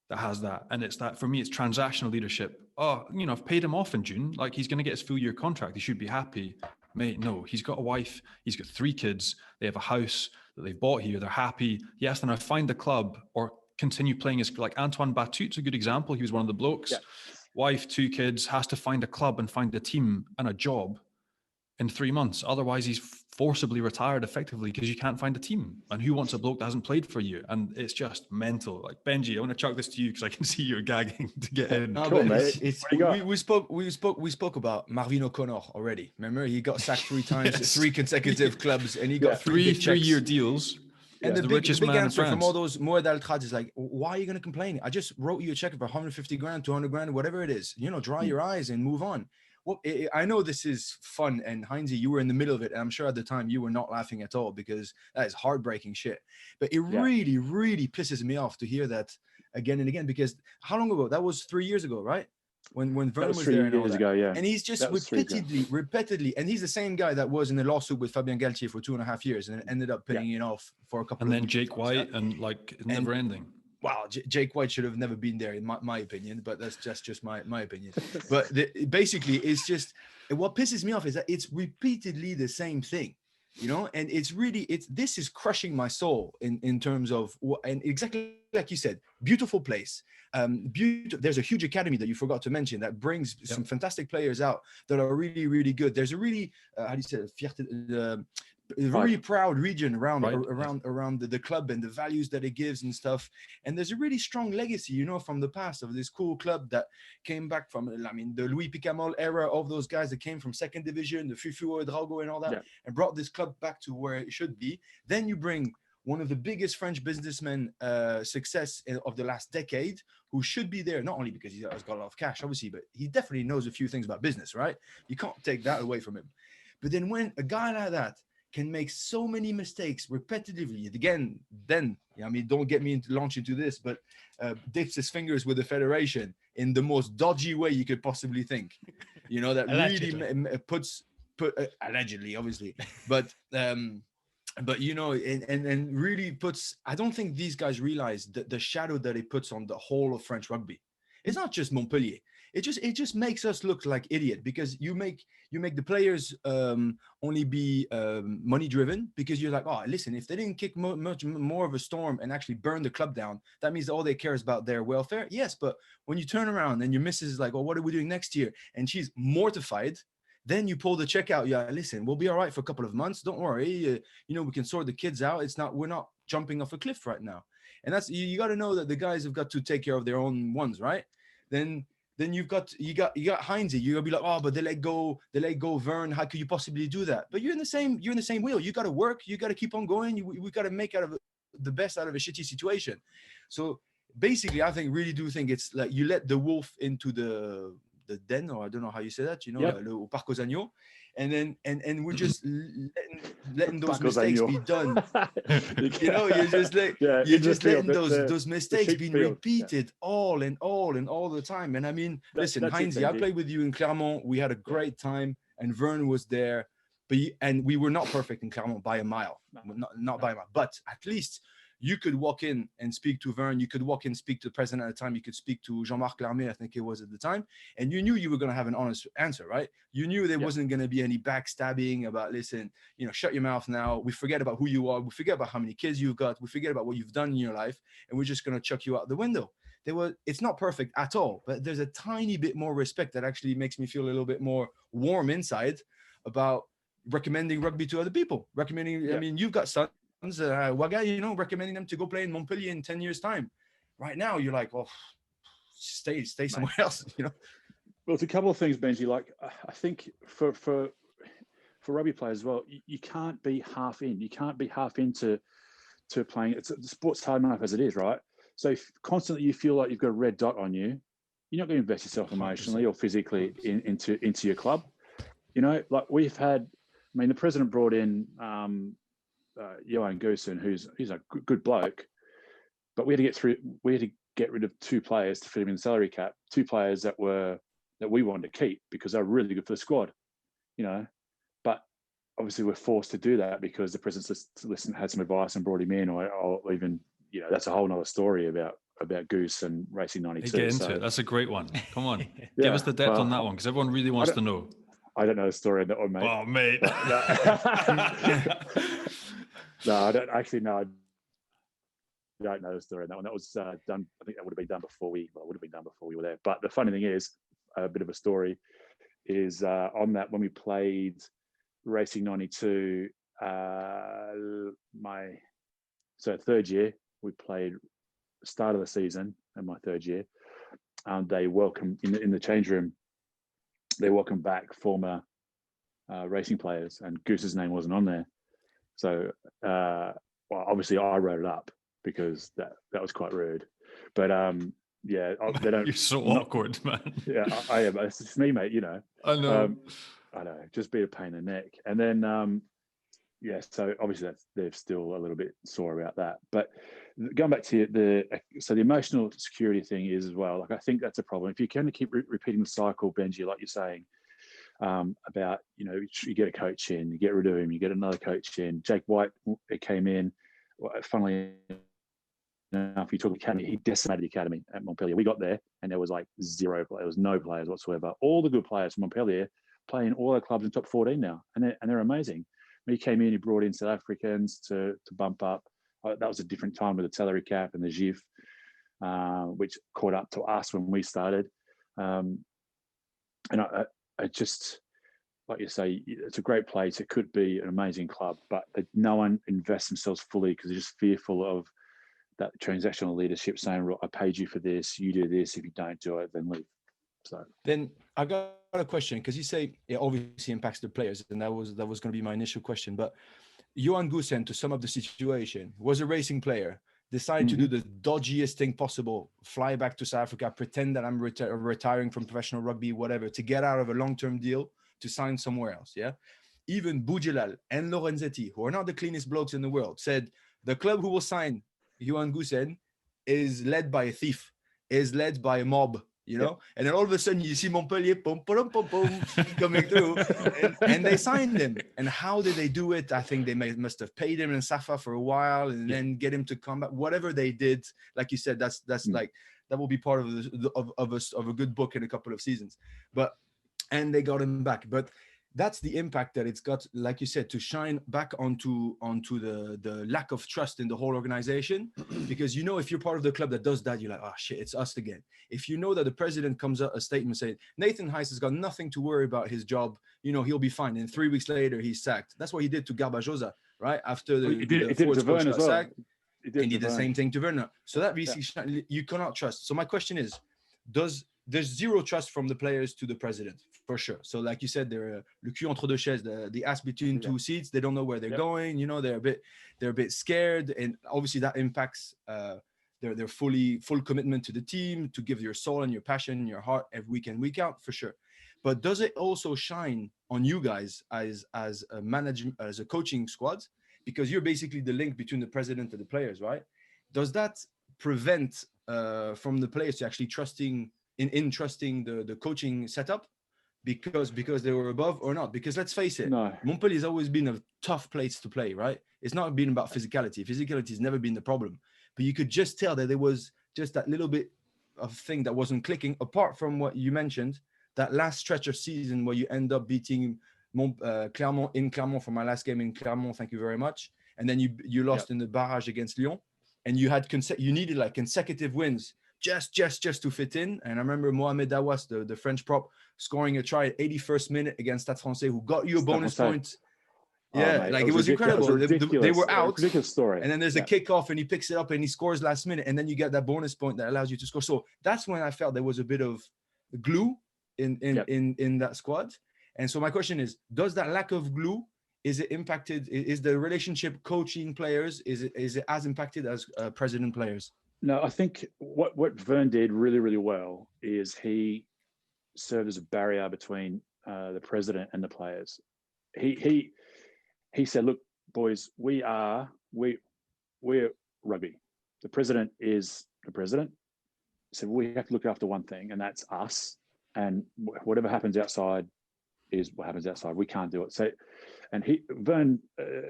that has that. And it's that, for me, it's transactional leadership. Oh, I've paid him off in June. Like, he's going to get his full year contract. He should be happy. Mate, no, he's got a wife. He's got 3 kids. They have a house that they've bought here. They're happy. He has to now find a club or continue playing like Antoine Batut's a good example. He was one of the blokes. Yeah. Wife, 2 kids, has to find a club and find a team and a job in 3 months. Otherwise, he's forcibly retired effectively because you can't find a team. And who wants a bloke that hasn't played for you? And it's just mental. Like, Benji, I want to chuck this to you because I can see you're gagging to get in. No, cool, mate. We spoke about Marvin O'Connor already. Remember, he got sacked 3 times, 3 consecutive clubs, and he got 3-year deals. And the big answer from all those Moed Al-Trad is like, why are you going to complain? I just wrote you a check for 150 grand, 200 grand, whatever it is. Dry your eyes and move on. Well, I know this is fun, and Hines, you were in the middle of it, and I'm sure at the time you were not laughing at all because that is heartbreaking shit. But it really, really pisses me off to hear that again and again, because how long ago? That was 3 years ago, right? When Vernon was there and all that. Ago, yeah. And he's just repeatedly, and he's the same guy that was in the lawsuit with Fabien Galtier for 2.5 years and ended up paying it off for a couple. And then Jake White, and like never ending. Wow, Jake White should have never been there, in my opinion, but that's just my opinion. But basically, it's just, what pisses me off is that it's repeatedly the same thing, and this is crushing my soul in terms of, and exactly like you said, beautiful place. There's a huge academy that you forgot to mention that brings some fantastic players out that are really, really good. There's a really, a very proud region around the club and the values that it gives and stuff. And there's a really strong legacy, from the past of this cool club that came back from, the Louis Picamol era of those guys that came from 2nd division, the Fufu Drago and all that, and brought this club back to where it should be. Then you bring one of the biggest French businessmen success of the last decade, who should be there, not only because he's got a lot of cash, obviously, but he definitely knows a few things about business, right? You can't take that away from him. But then when a guy like that can make so many mistakes repetitively, again, then, don't get me launch into this, but dips his fingers with the federation in the most dodgy way you could possibly think, that allegedly. Really puts allegedly, obviously, but but you know, and really puts, I don't think these guys realize the shadow that it puts on the whole of French rugby. It's not just Montpellier. It just makes us look like idiot, because you make the players only be money driven, because you're like, oh, listen, if they didn't kick much more of a storm and actually burn the club down, that means all they care is about their welfare. Yes, but when you turn around and your missus is like, oh, what are we doing next year, and she's mortified, then you pull the check out. Yeah, listen, we'll be all right for a couple of months. Don't worry. You know, we can sort the kids out. We're not jumping off a cliff right now. And that's, you got to know that the guys have got to take care of their own ones, right? Then you got Hines. You're gonna be like, oh, but they let go Vern. How could you possibly do that? But you're in the same wheel. You got to work. You got to keep on going. We got to make the best out of a shitty situation. So basically, I really do think it's like you let the wolf into the den, or I don't know how you say that, you know, Yep. au parc aux agneaux, and then we're just letting those mistakes be done. You know, you're just like, you're just letting those mistakes being repeated all the time. And I mean, listen, Hines, I played with you in Clermont. We had a great time, and Vern was there, and we were not perfect in Clermont by a mile, not by a mile, but at least you could walk in and speak to Vern. You could walk in and speak to the president at the time. You could speak to Jean-Marc Larmé, I think it was at the time. And you knew you were going to have an honest answer, right? You knew there wasn't going to be any backstabbing about, listen, you know, shut your mouth now. We forget about who you are. We forget about how many kids you've got. We forget about what you've done in your life. And we're just going to chuck you out the window. It's not perfect at all, but there's a tiny bit more respect that actually makes me feel a little bit more warm inside about recommending rugby to other people. I mean, you've got sons. Waga, you know, recommending them to go play in Montpellier in 10 years' time. Right now, you're like, well, stay somewhere else, you know. Well, it's a couple of things, Benji. Like, I think for rugby players as well, you can't be half in. You can't be half into playing. The sport's hard enough as it is, right? So if constantly you feel like you've got a red dot on you, you're not going to invest yourself emotionally 100%. Or physically into your club. You know, like we've had, I mean, the president brought in Johan Goosen, he's a good bloke, but we had to get rid of 2 players to fit him in the salary cap. 2 players that we wanted to keep because they're really good for the squad, you know. But obviously we're forced to do that because the president had some advice and brought him in, or even, you know, that's a whole nother story about Goose and Racing 92. Get into it. That's a great one. Come on, give us the depth on that one, because everyone really wants to know. I don't know the story on that one, mate. Oh, mate. No, I don't actually know. I don't know the story on that one. That was done. I think that would have been done before we were there. But the funny thing is, a bit of a story is on that, when we played Racing 92, third year, we played the start of the season in my third year. They welcomed in the change room. They welcomed back former racing players, and Goose's name wasn't on there. So, well, obviously I wrote it up because that was quite rude. But yeah, they don't. You're so awkward, man. Yeah, I am. It's just me, mate. You know. I know. I know. Just be a pain in the neck. And then, yeah. So obviously they're still a little bit sore about that. But going back to the emotional security thing is as well. Like, I think that's a problem. If you kind of keep repeating the cycle, Benji, like you're saying. About, you know, you get a coach in, you get rid of him, you get another coach in. Jake White came in. Funnily enough, you talk academy, he decimated the academy at Montpellier. We got there and there was like zero players, there was no players whatsoever. All the good players from Montpellier playing all the clubs in top 14 now, and they're amazing. When he came in, he brought in South Africans to bump up. That was a different time with the salary cap and the GIF, which caught up to us when we started. And I just, like you say, it's a great place. It could be an amazing club, but no one invests themselves fully because they're just fearful of that transactional leadership saying, I paid you for this, you do this. If you don't do it, then leave. So then I got a question, because you say it obviously impacts the players, and that was going to be my initial question. But Johan Goosen, to sum up the situation, was a racing player, decided to do the dodgiest thing possible, fly back to South Africa, pretend that I'm retiring from professional rugby, whatever, to get out of a long-term deal to sign somewhere else. Yeah. Even Boudjelal and Lorenzetti, who are not the cleanest blokes in the world, said the club who will sign Johan Goosen is led by a thief, is led by a mob, you know. And then all of a sudden you see Montpellier, boom, boom, boom, boom, coming through, and they signed him. And how did they do it? I think they must have paid him in Safa for a while, and then get him to come back. Whatever they did, like you said, that's like that will be part of a good book in a couple of seasons. And they got him back, but that's the impact that it's got, like you said, to shine back onto the lack of trust in the whole organization. Because, you know, if you're part of the club that does that, you're like, oh shit, it's us again. If you know that the president comes out a statement saying Nathan Hines has got nothing to worry about his job, you know, he'll be fine. And 3 weeks later, he's sacked. That's what he did to Garbajosa, right? After the Fords coach got sacked, he did the same thing to Werner. So that basically you cannot trust. So my question is, there's zero trust from the players to the president, for sure. So like you said, they're le cul entre deux chaises, the ass between two seats. They don't know where they're going. You know, they're a bit scared, and obviously that impacts their full commitment to the team, to give your soul and your passion and your heart every week in, week out, for sure. But does it also shine on you guys as a management, as a coaching squad? Because you're basically the link between the president and the players, right? Does that prevent from the players to actually trusting the coaching setup because they were above or not? Because let's face it, Montpellier has always been a tough place to play, right? It's not been about physicality. Physicality has never been the problem, but you could just tell that there was just that little bit of thing that wasn't clicking, apart from what you mentioned, that last stretch of season where you end up beating Clermont in Clermont for my last game in Clermont, thank you very much, and then you lost in the barrage against Lyon, and you had you needed like consecutive wins just to fit in. And I remember Mohamed Awas, the French prop, scoring a try at 81st minute against Stade Francais, who got you a bonus point. Yeah, like it was incredible. They were out, ridiculous story. And then there's a kickoff, and he picks it up and he scores last minute, and then you get that bonus point that allows you to score. So that's when I felt there was a bit of glue in that squad. And so my question is, does that lack of glue, is it impacted? Is the relationship coaching players, is it as impacted as president players? No, I think what Vern did really, really well is he served as a barrier between the president and the players. He said, look, boys, we're rugby. The president is the president. So we have to look after one thing, and that's us. And whatever happens outside is what happens outside. We can't do it. So, and Vern,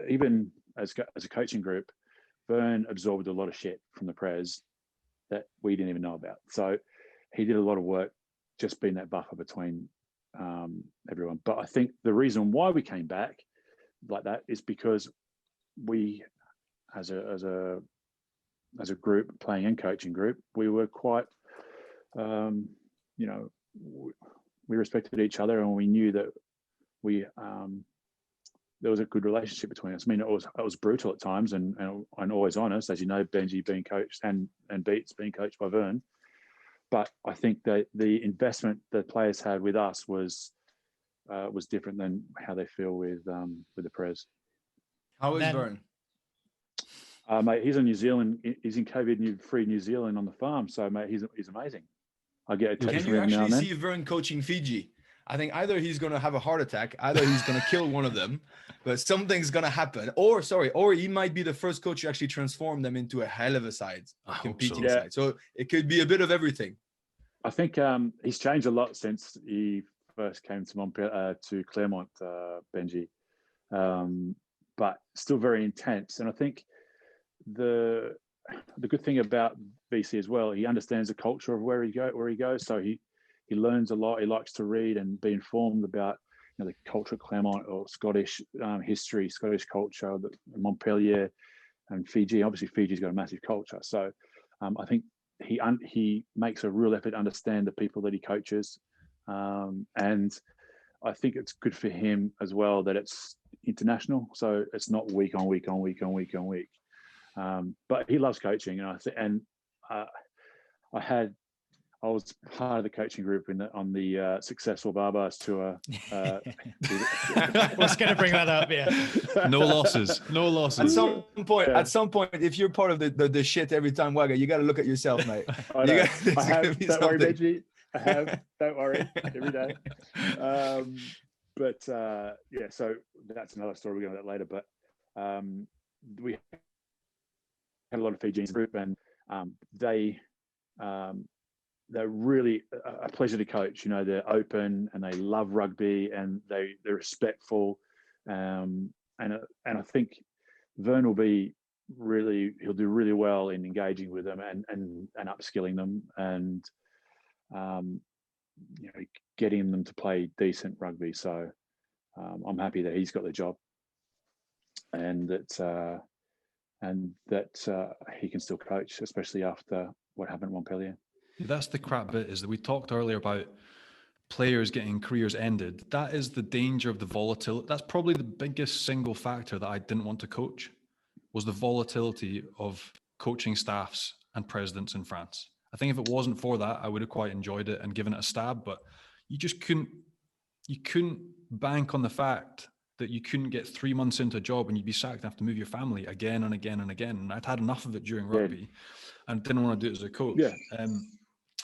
even as a coaching group, Vern absorbed a lot of shit from the pres that we didn't even know about. So he did a lot of work just being that buffer between everyone. But I think the reason why we came back like that is because we, as a group, playing and coaching group, we were quite, we respected each other, and we knew that there was a good relationship between us. I mean, it was brutal at times and always honest, as you know, Benji being coached and Beats being coached by Vern. But I think that the investment that players had with us was different than how they feel with the pres. How is Vern? Mate, he's in New Zealand. He's in COVID-free New Zealand on the farm. So, mate, he's amazing. I get a text from him now and then. Can you actually see Vern coaching Fiji? I think either he's going to have a heart attack, either he's going to kill one of them, but something's going to happen. Or he might be the first coach to actually transform them into a hell of a side, competing side. So it could be a bit of everything. I think he's changed a lot since he first came to Montpellier, to Clermont, Benji, but still very intense. And I think the good thing about VC as well, he understands the culture of where he goes. So he learns a lot. He likes to read and be informed about the culture of Clermont, or Scottish history, Scottish culture, Montpellier and Fiji. Obviously, Fiji's got a massive culture. So I think he makes a real effort to understand the people that he coaches. And I think it's good for him as well that it's international. So it's not week on week on week on week on week. But he loves coaching, and I was part of the coaching group on the successful Barbars tour. I was going to bring that up. Yeah, no losses. At some point, if you're part of the shit every time, Wagga, you got to look at yourself, mate. I have. Don't worry, Benji. I have. Don't worry. Every day. So that's another story. We'll go into that later. But we had a lot of Fijians group, and they they're really a pleasure to coach. You know, they're open and they love rugby and they're respectful. And I think Vern will be he'll do really well in engaging with them and upskilling them and you know, getting them to play decent rugby. So I'm happy that he's got the job and that he can still coach, especially after what happened at Montpellier. That's the crap bit, is that we talked earlier about players getting careers ended. That is the danger of the volatility. That's probably the biggest single factor that I didn't want to coach, was the volatility of coaching staffs and presidents in France. I think if it wasn't for that, I would have quite enjoyed it and given it a stab, but you just couldn't bank on the fact that you couldn't get 3 months into a job and you'd be sacked and have to move your family again and again and again. And I'd had enough of it during rugby and didn't want to do it as a coach. Yeah.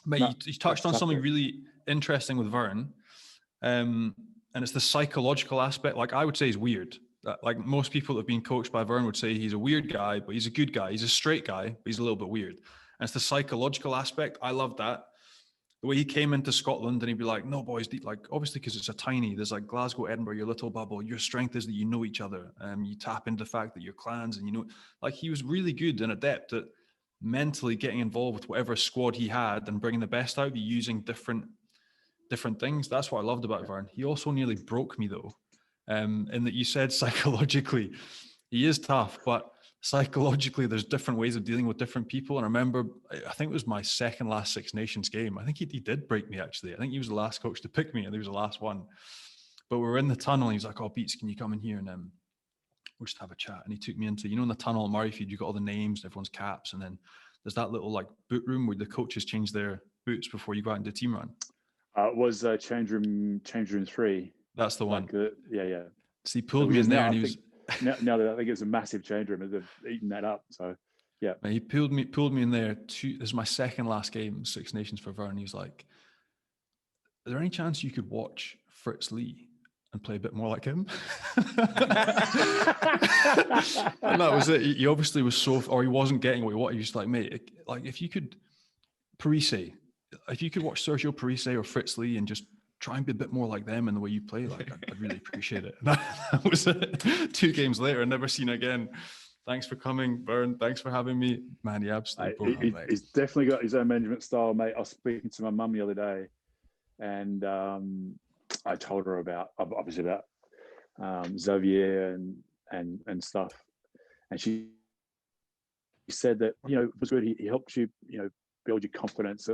Mate, you touched on something really interesting with Vern, and it's the psychological aspect. Like, I would say he's weird. Like, most people that have been coached by Vern would say he's a weird guy, but he's a good guy. He's a straight guy, but he's a little bit weird. And it's the psychological aspect. I love that. The way he came into Scotland and he'd be like, no, boys, like, obviously, because it's there's like Glasgow, Edinburgh, your little bubble. Your strength is that you know each other. You tap into the fact that you're clans and you know, like, he was really good and adept at mentally getting involved with whatever squad he had and bringing the best out of you using different things. That's what I loved about Vern. He also nearly broke me, though, in that you said psychologically he is tough, but psychologically there's different ways of dealing with different people. And I remember, I think it was my second last Six Nations game. I think he did break me, actually. I think he was the last coach to pick me and he was the last one. But we were in the tunnel and he was like, oh, Beats, can you come in here and we'll just have a chat? And he took me into, you know, in the tunnel at Murrayfield, you got all the names, everyone's caps, and then there's that little like boot room where the coaches change their boots before you go out into team run. It was change room 3. That's the one. Yeah. So he pulled me in there and he was... Now that I think it's a massive change room, they've eaten that up. So, yeah. He pulled me in there. This is my second last game, Six Nations for Vern. He was like, is there any chance you could watch Fritz Lee and play a bit more like him? And that was it. He obviously was or he wasn't getting what he wanted. He was like, mate, like, if you could watch Sergio Parise or Fritz Lee and just try and be a bit more like them in the way you play, like, I'd really appreciate it. And that was it. 2 games later, never seen again. Thanks for coming, Vern. Thanks for having me. Man, he absolutely broke me. He's definitely got his own management style, mate. I was speaking to my mum the other day, and I told her about Xavier and stuff, and she said that, you know, it was good. He helped you, you know, build your confidence.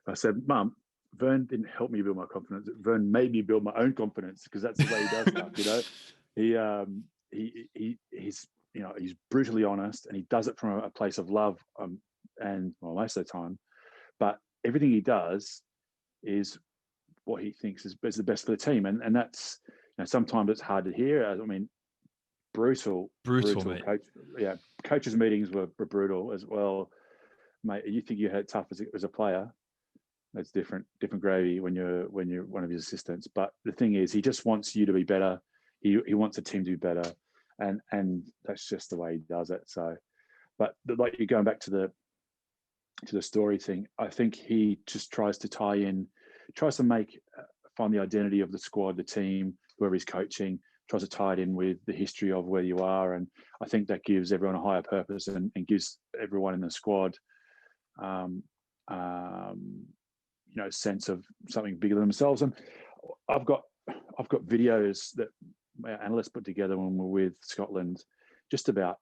I said, Mum, Vern didn't help me build my confidence. Vern made me build my own confidence, because that's the way he does stuff. You know, he's you know, he's brutally honest and he does it from a place of love, and well, most of the time. But everything he does is what he thinks is the best for the team, and that's, you know, sometimes it's hard to hear. I mean, brutal, mate. Coaches' meetings were brutal as well, mate. You think you had it tough as a player? That's different gravy when you're one of his assistants. But the thing is, he just wants you to be better. He wants the team to be better, and that's just the way he does it. So, but like, you're going back to the story thing. I think he just tries to find the identity of the squad, the team, whoever he's coaching, tries to tie it in with the history of where you are, and I think that gives everyone a higher purpose and gives everyone in the squad you know, sense of something bigger than themselves. And I've got videos that our analysts put together when we're with Scotland, just about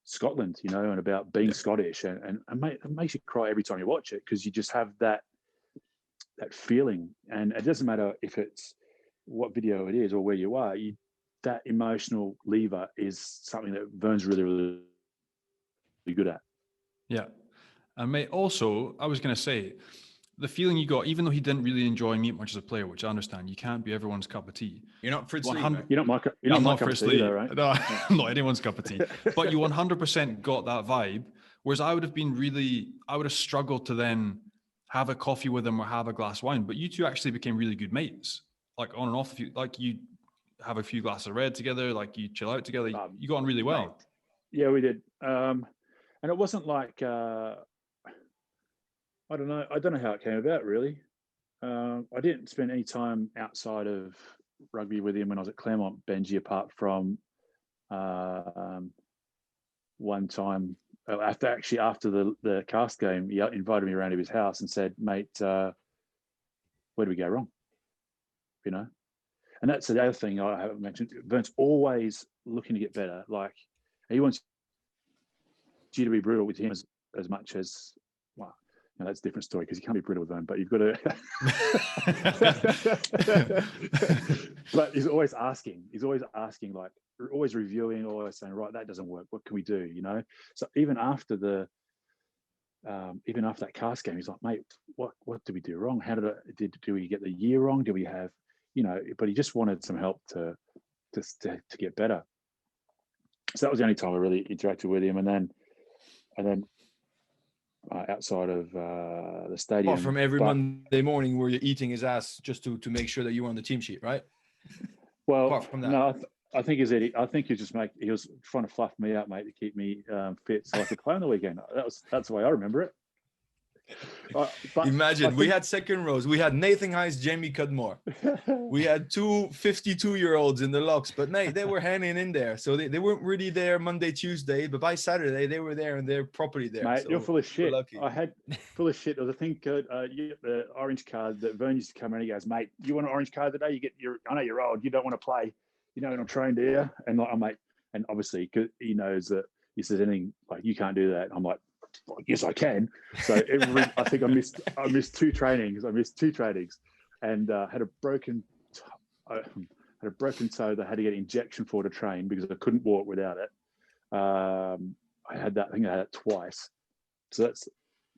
Scotland, you know, and about being Scottish, and it makes you cry every time you watch it, because you just have that feeling. And it doesn't matter if it's what video it is or where you are, that emotional lever is something that Vern's really, really good at. Yeah. And mate, also, I was going to say, the feeling you got, even though he didn't really enjoy me much as a player, which I understand, you can't be everyone's cup of tea. You're not Fritz Lee. You're not my cup of tea, though, right? No, I'm not anyone's cup of tea. But you 100% got that vibe. Whereas I would have struggled to then have a coffee with him or have a glass of wine. But you two actually became really good mates, like on and off. Like, you have a few glasses of red together, like you chill out together. You got on really well. Yeah, we did. And it wasn't like I don't know. I don't know how it came about, really. I didn't spend any time outside of rugby with him when I was at Claremont, Benji, apart from one time after the cast game, he invited me around to his house and said, "Mate, where do we go wrong?" You know, and that's the other thing I haven't mentioned. Vern's always looking to get better. Like, he wants you to be brutal with him as much as, well, that's a different story because you can't be brutal with Vern, but you've got to. But he's always asking, like, always reviewing, always saying, right, that doesn't work. What can we do? So even after that cast game, he's like, mate, what did we do wrong? How did we get the year wrong? Did we have, but he just wanted some help to get better. So that was the only time I really interacted with him. And then outside of the stadium. Apart from every Monday morning where you're eating his ass just to make sure that you were on the team sheet, right? Well, apart from that. No, I think he was trying to fluff me up, mate, to keep me fit so I could play on the weekend. That's the way I remember it. Imagine, we had second rows. We had Nathan Hines, Jamie Cudmore. We had two 52-year-olds in the locks, but mate, they were hanging in there. So they weren't really there Monday, Tuesday, but by Saturday they were there and they're properly there. Mate, so you're full of shit. Lucky. I had full of shit. I think you get the orange card that Vern used to come in. He goes, mate, you want an orange card today? I know you're old. You don't want to play. You don't want to train, do you? And like, mate, and obviously, because he knows that he says anything like, you can't do that. I'm like, well, yes, I can. So I think I missed two trainings. And had a broken toe that I had to get an injection for to train because I couldn't walk without it. I had that twice. So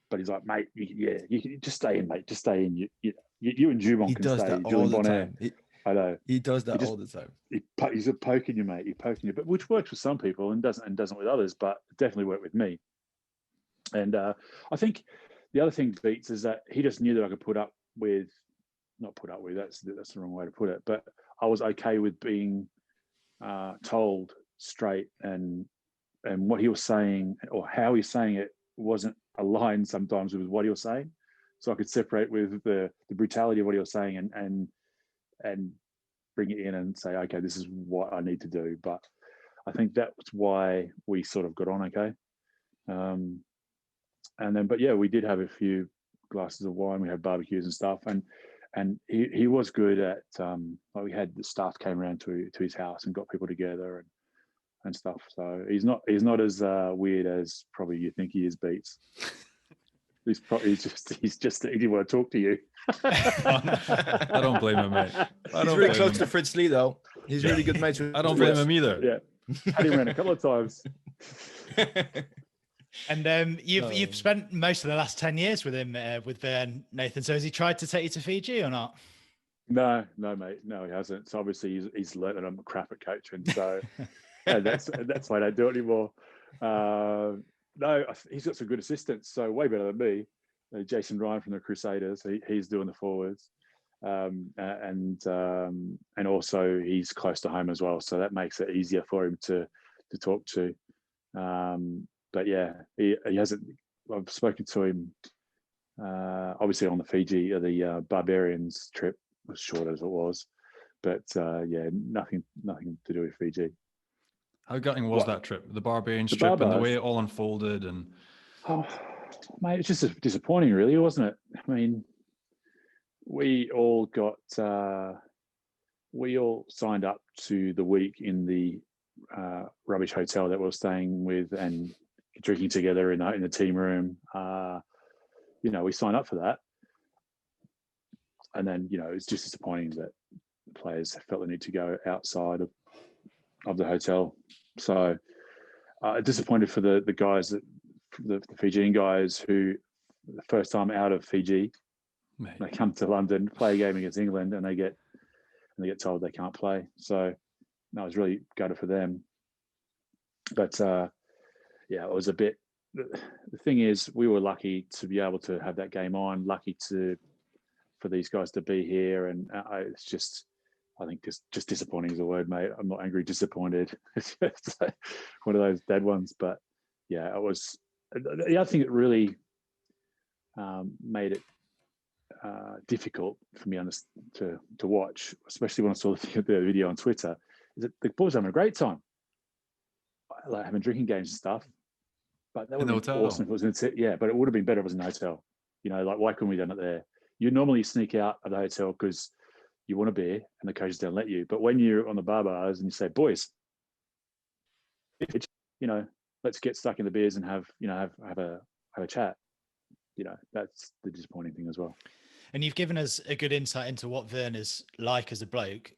but he's like, mate, you can just stay in, mate. Just stay in. You and Jubon can stay. That all the time. I know. He does that all the time. He's poking you, mate. He's poking you, but which works with some people and doesn't with others, but definitely worked with me. And I think the other thing Beats is that he just knew that I could not put up with. That's the wrong way to put it. But I was okay with being told straight, and what he was saying or how he's saying it wasn't aligned sometimes with what he was saying. So I could separate with the brutality of what he was saying and bring it in and say, okay, this is what I need to do. But I think that's why we sort of got on okay. And then, but yeah, we did have a few glasses of wine. We had barbecues and stuff, and he was good at like we had the staff came around to his house and got people together and stuff. So he's not as weird as probably you think he is, Beats. He's just he didn't want to talk to you. I don't blame him, mate. He's really close to Fritz Lee, though. He's really good mates with. I don't blame him either. Yeah, had him around a couple of times. And you've spent most of the last 10 years with him, with Vern, Nathan. So has he tried to take you to Fiji or not? No, mate. No, he hasn't. So obviously he's learned that I'm crap at coaching. So that's why I don't do it anymore. No, he's got some good assistants. So way better than me. Jason Ryan from the Crusaders. He's doing the forwards. And also he's close to home as well. So that makes it easier for him to talk to. But yeah, he hasn't. I've spoken to him, obviously on the Fiji, the Barbarians trip, as short as it was, but yeah, nothing to do with Fiji. How gutting was that trip? The Barbarians trip and the way it all unfolded, and mate, it's just disappointing, really, wasn't it? I mean, we all signed up to the week in the rubbish hotel that we were staying with and drinking together in the team room. We signed up for that, and then it's just disappointing that the players felt the need to go outside of the hotel. So disappointed for the guys, the Fijian guys who the first time out of Fiji, they come to London, play a game against England, and they get told they can't play. So I was really gutted for them. But yeah, it was a bit. The thing is, we were lucky to be able to have that game on. Lucky for these guys to be here, and it's just, I think, just disappointing is the word, mate. I'm not angry, disappointed. It's just one of those dead ones. But yeah, it was. The other thing that really made it difficult for me to watch, especially when I saw the video on Twitter. Is that the boys having a great time, like having drinking games and stuff. But that would have been awesome if it was but it would have been better if it was in a hotel. Like why couldn't we done it there? You normally sneak out of the hotel because you want a beer and the coaches don't let you. But when you're on the bars and you say, boys, let's get stuck in the beers and have a chat. That's the disappointing thing as well. And you've given us a good insight into what Werner's like as a bloke.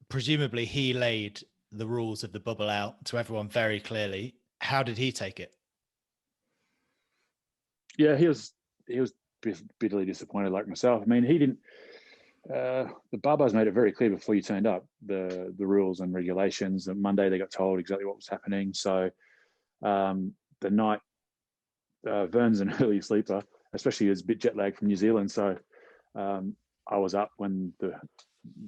Presumably he laid the rules of the bubble out to everyone very clearly. How did he take it? Yeah, he was bitterly disappointed, like myself. I mean, he didn't. The Barbars made it very clear before you turned up the rules and regulations. And Monday they got told exactly what was happening. So the night, Vern's an early sleeper, especially he was a bit jet lagged from New Zealand. So I was up when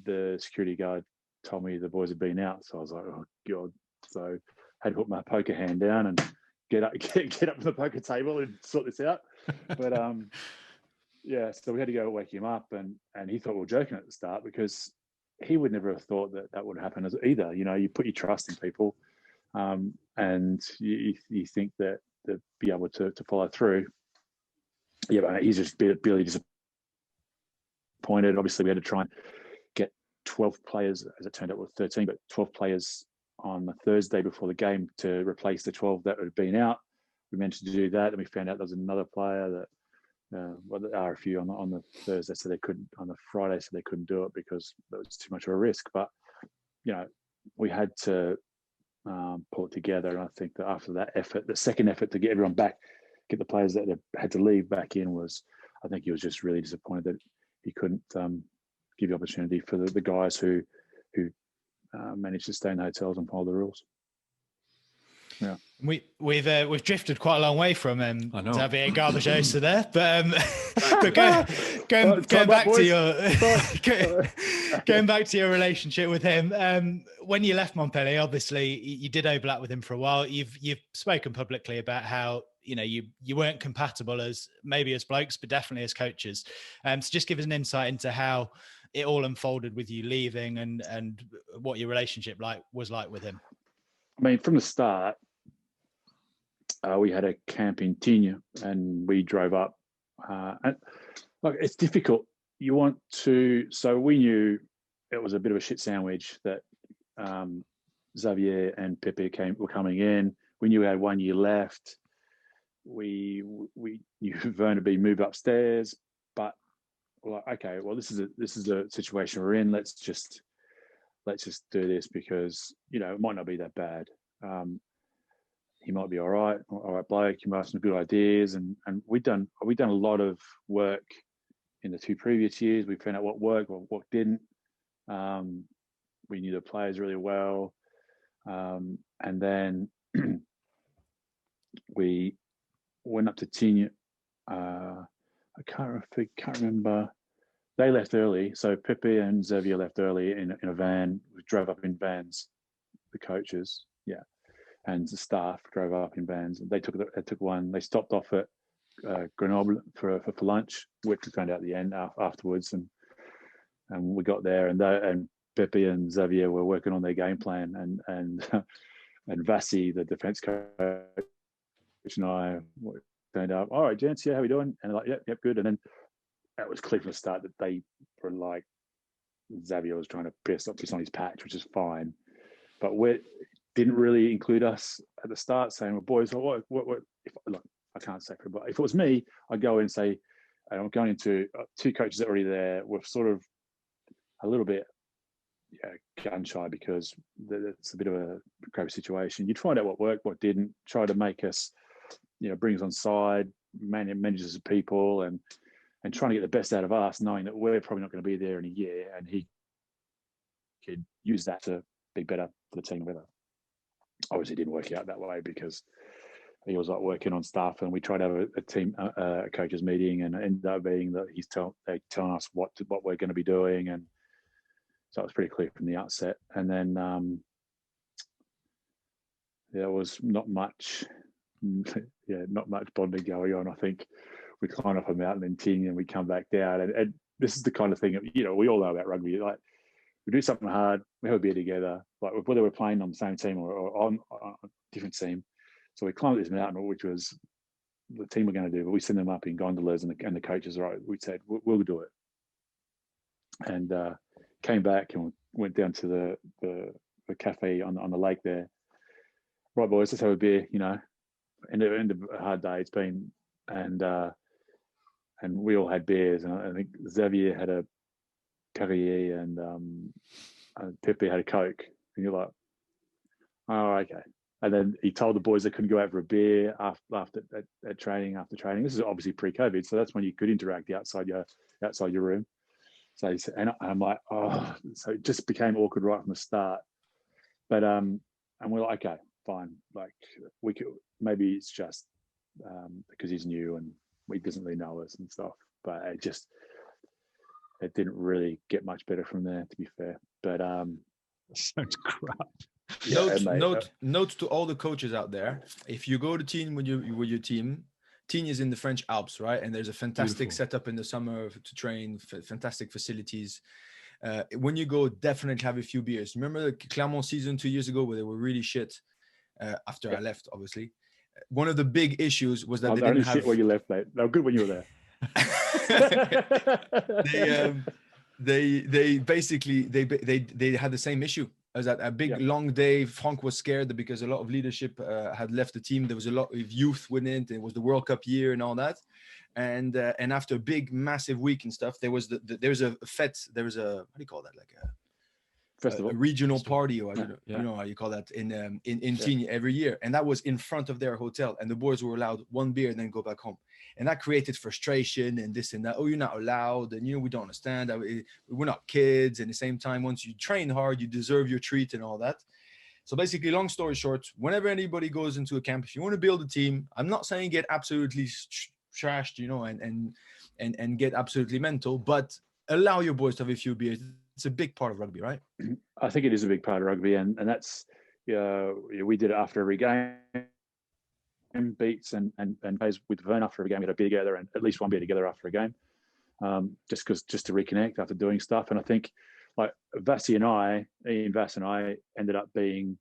the security guard told me the boys had been out. So I was like, oh God. So I had to put my poker hand down and get up from the poker table and sort this out. But so we had to go wake him up, and he thought we were joking at the start because he would never have thought that would happen either. You put your trust in people, and you think that they'd be able to follow through. Yeah, but he's just barely disappointed. Obviously, we had to try and get 12 players, as it turned out, with 13, but 12 players on the Thursday before the game to replace the 12 that had been out. We managed to do that, and we found out there was another player that, the RFU on the Thursday, so they couldn't, on the Friday, so they couldn't do it because it was too much of a risk. But, we had to pull it together. And I think that after that effort, the second effort to get everyone back, get the players that had to leave back in I think he was just really disappointed that he couldn't give the opportunity for the guys who managed to stay in the hotels and follow the rules. Yeah, we've drifted quite a long way from Xavier Garbajosa there, but going back to your relationship with him. When you left Montpellier, obviously you did overlap with him for a while. You've spoken publicly about how you weren't compatible as blokes, but definitely as coaches. So just give us an insight into how it all unfolded with you leaving and what your relationship was like with him. I mean, from the start, we had a camp in Tignes and we drove up. And look, it's difficult. So we knew it was a bit of a shit sandwich that Xavier and Pepe were coming in. We knew we had 1 year left. We knew Vern would be moved upstairs, but we're like, okay, well, this is a situation we're in. Let's just do this because it might not be that bad. He might be all right bloke. He might have some good ideas, and we've done a lot of work in the 2 previous years. We found out what worked, what didn't. We knew the players really well, and then we went up to Tignes. I can't remember. They left early, so Pepe and Xavier left early in a van. We drove up in vans, the coaches, and the staff drove up in vans. They took one. They stopped off at Grenoble for lunch, which we found out at the end afterwards, and we got there, and Pepe and Xavier were working on their game plan, and Vassi, the defense coach, and I turned up. All right, gents, how we doing? And they're like, yep, good. And then it was clear from the start that they were like, Xavier was trying to piss on his patch, which is fine, but we didn't really include us at the start, saying, well, boys, what look, I can't say for, but if it was me, I'd go in and say, I'm going into 2 coaches that are already there. We're sort of a little bit gun shy because it's a bit of a crappy situation. You'd find out what worked, what didn't, try to make us, bring us on side, manages of people, and trying to get the best out of us, knowing that we're probably not going to be there in a year, and he could use that to be better for the team. Whether obviously it didn't work out that way because he was like working on stuff, and we tried to have a team a coaches meeting, and it ended up being that they're telling us what we're going to be doing, and so it was pretty clear from the outset. And then there was not much bonding going on. I think we'd climb up a mountain in Ting and we'd come back down. And this is the kind of thing, we all know about rugby. Like, we do something hard, we have a beer together, like whether we're playing on the same team or on a different team. So we climbed this mountain, which was the team we're going to do, but we send them up in gondolas, and the coaches, right, we said, we'll do it. And came back and went down to the cafe on the lake there. Right, boys, let's have a beer, end of a hard day it's been. And we all had beers, and I think Xavier had a Carrier and Pepe had a Coke, and you're like, oh, okay. And then he told the boys they couldn't go out for a beer after training. This is obviously pre-COVID, so that's when you could interact outside your room. So and I'm like, oh, so it just became awkward right from the start. But and we're like, okay, fine. Like, we could, maybe it's just because he's new and he doesn't really know us and stuff. But it didn't really get much better from there, to be fair. But sounds crap. Note to all the coaches out there: if you go to Tignes with your team, Tignes is in the French Alps, right? And there's a fantastic setup in the summer to train, fantastic facilities. When you go, definitely have a few beers. Remember the Clermont season 2 years ago where they were really shit after I left, obviously. One of the big issues was that they didn't have... shit where you left, mate. They were good when you were there. They basically had the same issue as that a big long day. Franck was scared because a lot of leadership had left the team. There was a lot of youth within it. It was the World Cup year and all that. And after a big massive week and stuff, there was there's a fete. There was a, what do you call that? Like a festival, a regional party, or I don't know, you know how you call that in Tignes every year. And that was in front of their hotel, and the boys were allowed one beer and then go back home. And that created frustration and this and that. Oh, you're not allowed, and we don't understand. We're not kids. And at the same time, once you train hard, you deserve your treat and all that. So basically, long story short, whenever anybody goes into a camp, if you want to build a team, I'm not saying get absolutely trashed, and get absolutely mental, but allow your boys to have a few beers. It's a big part of rugby, right? I think it is a big part of rugby, and that's we did it after every game. Beats and plays with Vern after every game. We had a beer together, and at least one beer together after a game, just to reconnect after doing stuff. And I think like Ian Vass and I ended up being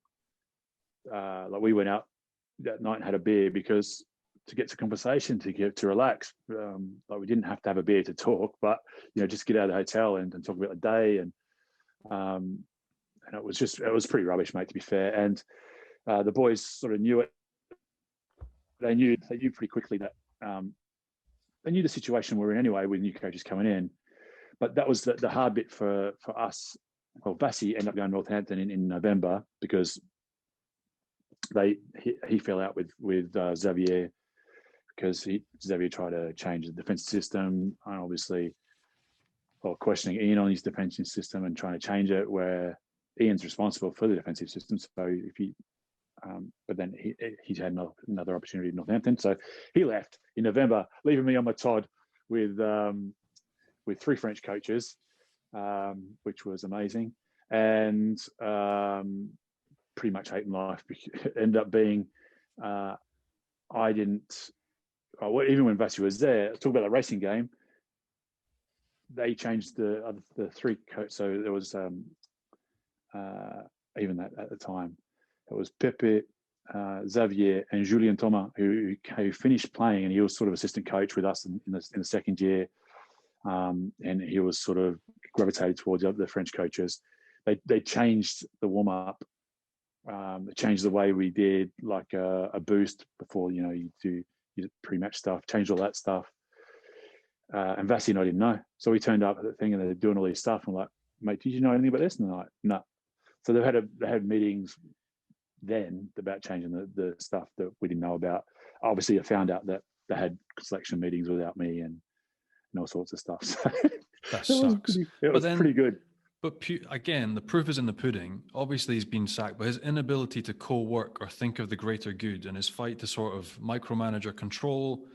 like, we went out that night and had a beer because to get some conversation, to relax. Like, we didn't have to have a beer to talk, but just get out of the hotel and talk about the day. And it was pretty rubbish, mate, to be fair. And the boys sort of knew it. They knew pretty quickly that they knew the situation we're in anyway with new coaches coming in. But that was the hard bit for us. Well, Vassie ended up going to Northampton in November because he fell out with Xavier, because Xavier tried to change the defensive system, and obviously, questioning Ian on his defensive system and trying to change it, where Ian's responsible for the defensive system. So if he but then he had another opportunity in Northampton, so he left in November, leaving me on my Todd with 3 French coaches, which was amazing, and pretty much hating life. Ended up being I didn't. Even when Vassie was there, talk about the racing game. They changed the 3 coaches, so there was even that at the time. It was Pepe, Xavier, and Julien Thomas who finished playing, and he was sort of assistant coach with us in the second year, and he was sort of gravitated towards the French coaches. They changed the warm up, they changed the way we did like a boost before you do your pre-match stuff, changed all that stuff. And Vassie and I didn't know, so we turned up at the thing and they're doing all this stuff. I'm like, mate, did you know anything about this? And they're like, no. So they had meetings then about changing the stuff that we didn't know about. Obviously, I found out that they had selection meetings without me and all sorts of stuff. So that sucks. It was pretty good. But again, the proof is in the pudding. Obviously, he's been sacked, but his inability to co-work or think of the greater good, and his fight to sort of micromanage or control,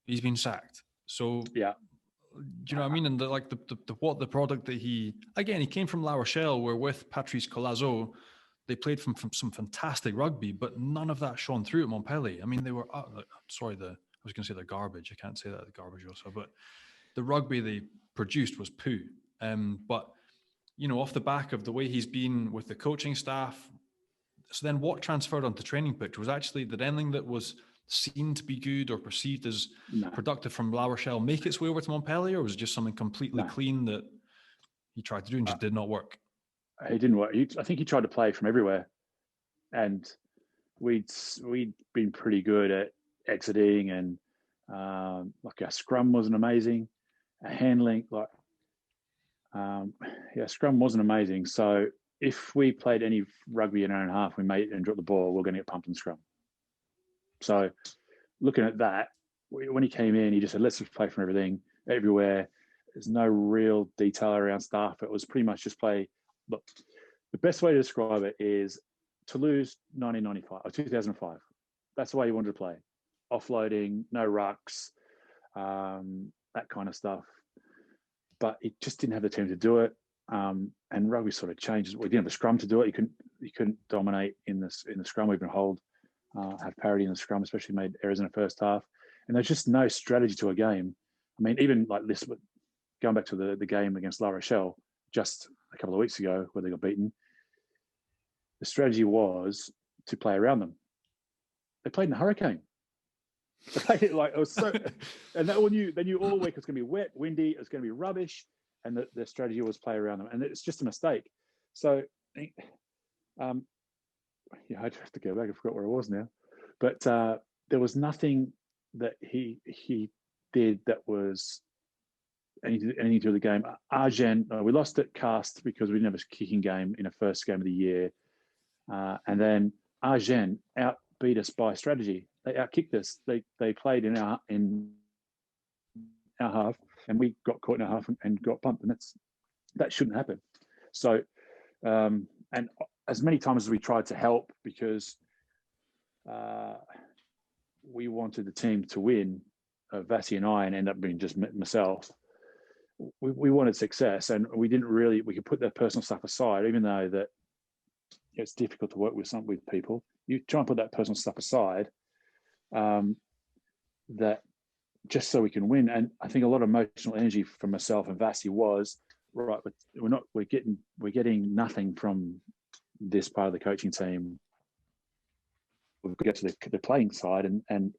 he's been sacked. So yeah, do you know what I mean? And the product that he came from La Rochelle, where with Patrice Colazo, they played from some fantastic rugby, but none of that shone through at Montpellier. I mean, they were was going to say they're garbage. I can't say that they're garbage also, but the rugby they produced was poo. But, you know, off the back of the way he's been with the coaching staff, so then what transferred onto training pitch was actually, did anything that was seen to be good or perceived as productive from La Rochelle make its way over to Montpellier, or was it just something completely clean that he tried to do and just did not work? He didn't work. I think he tried to play from everywhere, and we'd been pretty good at exiting, and like our scrum wasn't amazing, our handling, scrum wasn't amazing. So if we played any rugby in an hour and a half, we made and dropped the ball, we're going to get pumped in scrum. So looking at that, when he came in, he just said, let's just play from everything, everywhere. There's no real detail around stuff. It was pretty much just play. Look, the best way to describe it is Toulouse 1995 or 2005. That's the way he wanted to play. Offloading, no rucks, that kind of stuff. But he just didn't have the team to do it. And rugby sort of changes. We didn't have a scrum to do it. You couldn't dominate in the scrum. We can hold, have parity in the scrum, especially made errors in the first half. And there's just no strategy to a game. I mean, even like this, going back to the game against La Rochelle just a couple of weeks ago where they got beaten, the strategy was to play around them. They played in a hurricane. They played it like it was so, and they knew all week it's going to be wet, windy, it's going to be rubbish, and the strategy was play around them, and it's just a mistake. So, I have to go back. I forgot where I was now, but there was nothing that he did that was anything to do with the game. Agen, we lost at Cast because we didn't have a kicking game in the first game of the year. And then Agen outbeat us by strategy. They outkicked us. They played in our half, and we got caught in our half and got bumped. And that shouldn't happen. So, and as many times as we tried to help, because we wanted the team to win, Vassie and I, and end up being just myself. We wanted success, and we could put their personal stuff aside, even though that it's difficult to work with people. You try and put that personal stuff aside, that just so we can win. And I think a lot of emotional energy from myself and Vassie was right. We're getting nothing from this part of the coaching team. We've got to get to the playing side and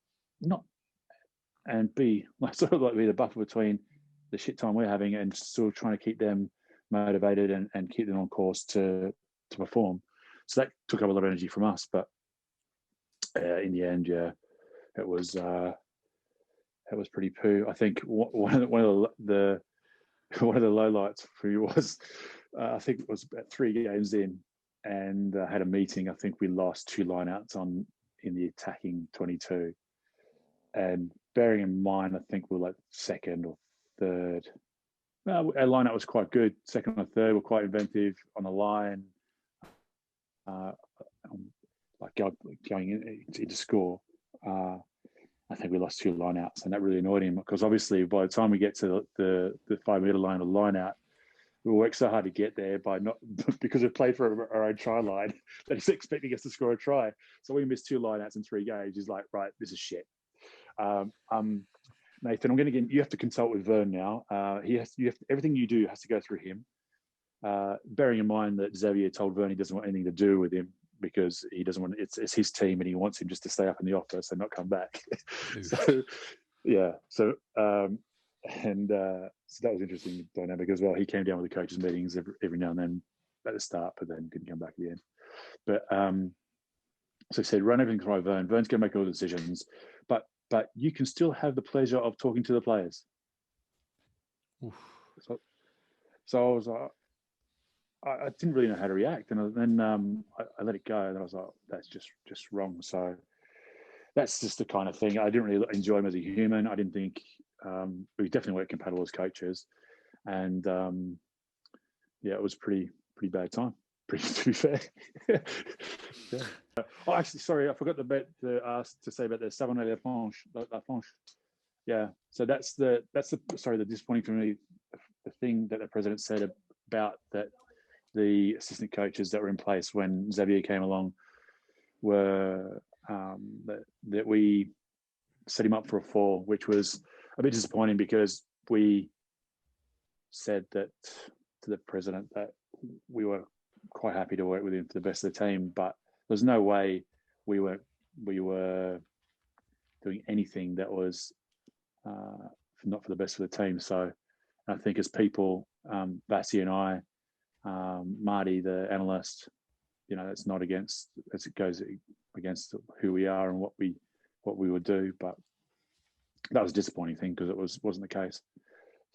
be sort of like be the buffer between the shit time we're having and still trying to keep them motivated and keep them on course to perform. So that took up a lot of energy from us, but in the end, it was pretty poo. I think one of the lowlights for me was I think it was about 3 games in, and had a meeting. I think we lost 2 lineouts in the attacking 22, and bearing in mind, I think we were like second or third. Our lineout was quite good. Second or third were quite inventive on the line, like going into score. I think we lost 2 lineouts, and that really annoyed him because obviously by the time we get to the 5-meter line of lineout, we worked so hard to get there because we played for our own try line that he's expecting us to score a try. So we missed 2 lineouts in 3 games. He's like, right, this is shit. Nathan, you have to consult with Vern now. Everything you do has to go through him. Bearing in mind that Xavier told Vern he doesn't want anything to do with him because he doesn't want it's his team and he wants him just to stay up in the office and not come back. So that was interesting dynamic as well. He came down with the coaches meetings every now and then at the start, but then didn't come back at the end. But so he said, run everything by Vern. Vern's going to make all the decisions, but you can still have the pleasure of talking to the players. So I was like, I didn't really know how to react, and then I let it go, and I was like, that's just wrong. So that's just the kind of thing. I didn't really enjoy him as a human. I didn't think we definitely weren't compatible as coaches, and it was pretty bad time. To be fair. Yeah. Oh, actually, sorry, I forgot to say about the Savon et la Planche. Yeah. So that's the disappointing for me. The thing that the president said about that the assistant coaches that were in place when Xavier came along were that we set him up for a fall, which was a bit disappointing because we said that to the president that we were quite happy to work with him for the best of the team, but there's no way we were doing anything that was not for the best of the team. So I think as people, Bassi and I, Marty, the analyst, it's not against, as it goes against who we are and what we would do. But that was a disappointing thing because it wasn't the case.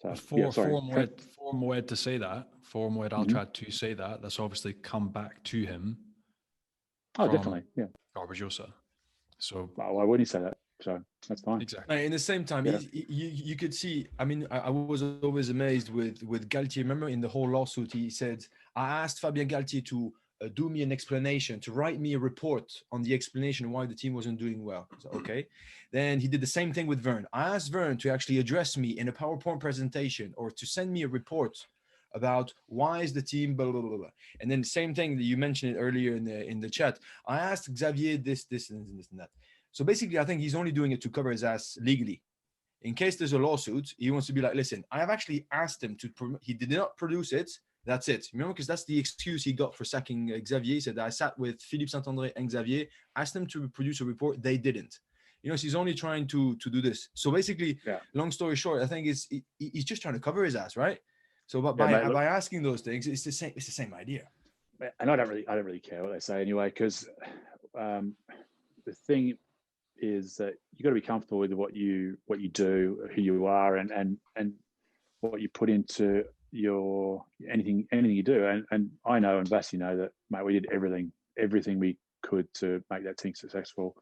So for Moed to say that, for Moed Altrad to say that, that's obviously come back to him. Oh, definitely, yeah. Garbajosa. So why wouldn't he say that? So that's fine. Exactly. In the same time, you could see. I mean, I was always amazed with Galtier. Remember, in the whole lawsuit, he said, "I asked Fabien Galtier to do me an explanation, to write me a report on the explanation why the team wasn't doing well." So, okay. Then he did the same thing with Vern. I asked Vern to actually address me in a PowerPoint presentation or to send me a report about why is the team blah blah blah blah. And then same thing that you mentioned it earlier in the chat. I asked Xavier this and that. So basically, I think he's only doing it to cover his ass legally. In case there's a lawsuit, he wants to be like, listen, I have actually asked him to, he did not produce it. That's it. Remember, because that's the excuse he got for sacking Xavier. He said, I sat with Philippe Saint-André and Xavier, asked them to produce a report. They didn't. So he's only trying to do this. So basically, long story short, I think he's just trying to cover his ass, right? So by asking those things, it's the same idea. And I don't really care what they say anyway, because the thing is that you got to be comfortable with what you do, who you are, and what you put into your anything you do. And I know, and Bassi know that, mate, we did everything we could to make that team successful,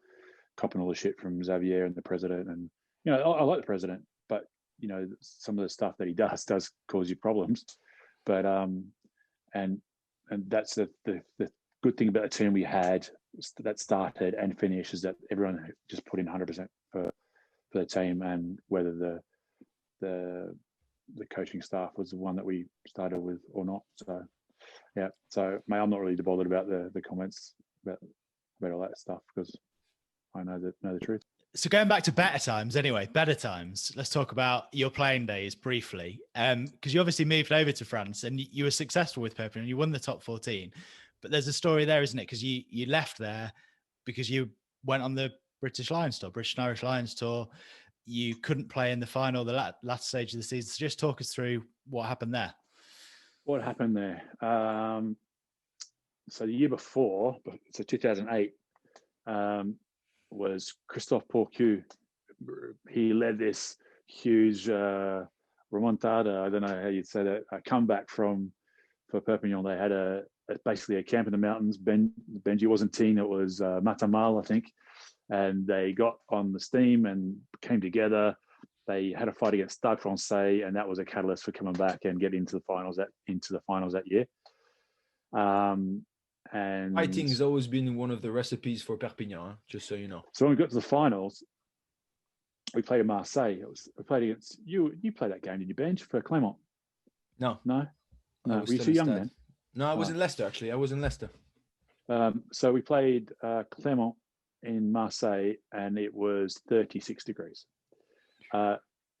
copping all the shit from Xavier and the president. And I like the president, but some of the stuff that he does cause you problems. But and that's the good thing about the team we had that started and finished is that everyone just put in 100% for the team, and whether the coaching staff was the one that we started with or not. So mate, I'm not really bothered about the comments about all that stuff because I know the truth. So going back to better times, let's talk about your playing days briefly. Because you obviously moved over to France and you were successful with Perpignan and you won the top 14. But there's a story there, isn't it? Because you left there because you went on the British and Irish Lions tour. You couldn't play in the final, the last stage of the season. So just talk us through what happened there. What happened there? So the year before, so 2008, was Christophe Pourqueux. He led this huge remontada. I don't know how you'd say that. A comeback for Perpignan. They had basically a camp in the mountains. Benji wasn't team. It was Matamal, I think. And they got on the steam and came together. They had a fight against Stade Francais, and that was a catalyst for coming back and getting into the finals that year. And fighting has always been one of the recipes for Perpignan, just so you know. So when we got to the finals, we played in Marseille. We played against you. You played that game, did you, Benj, for Clermont? No. Were you too young then? No, I was in Leicester, actually. I was in Leicester. So we played Clermont in Marseille, and it was 36 degrees.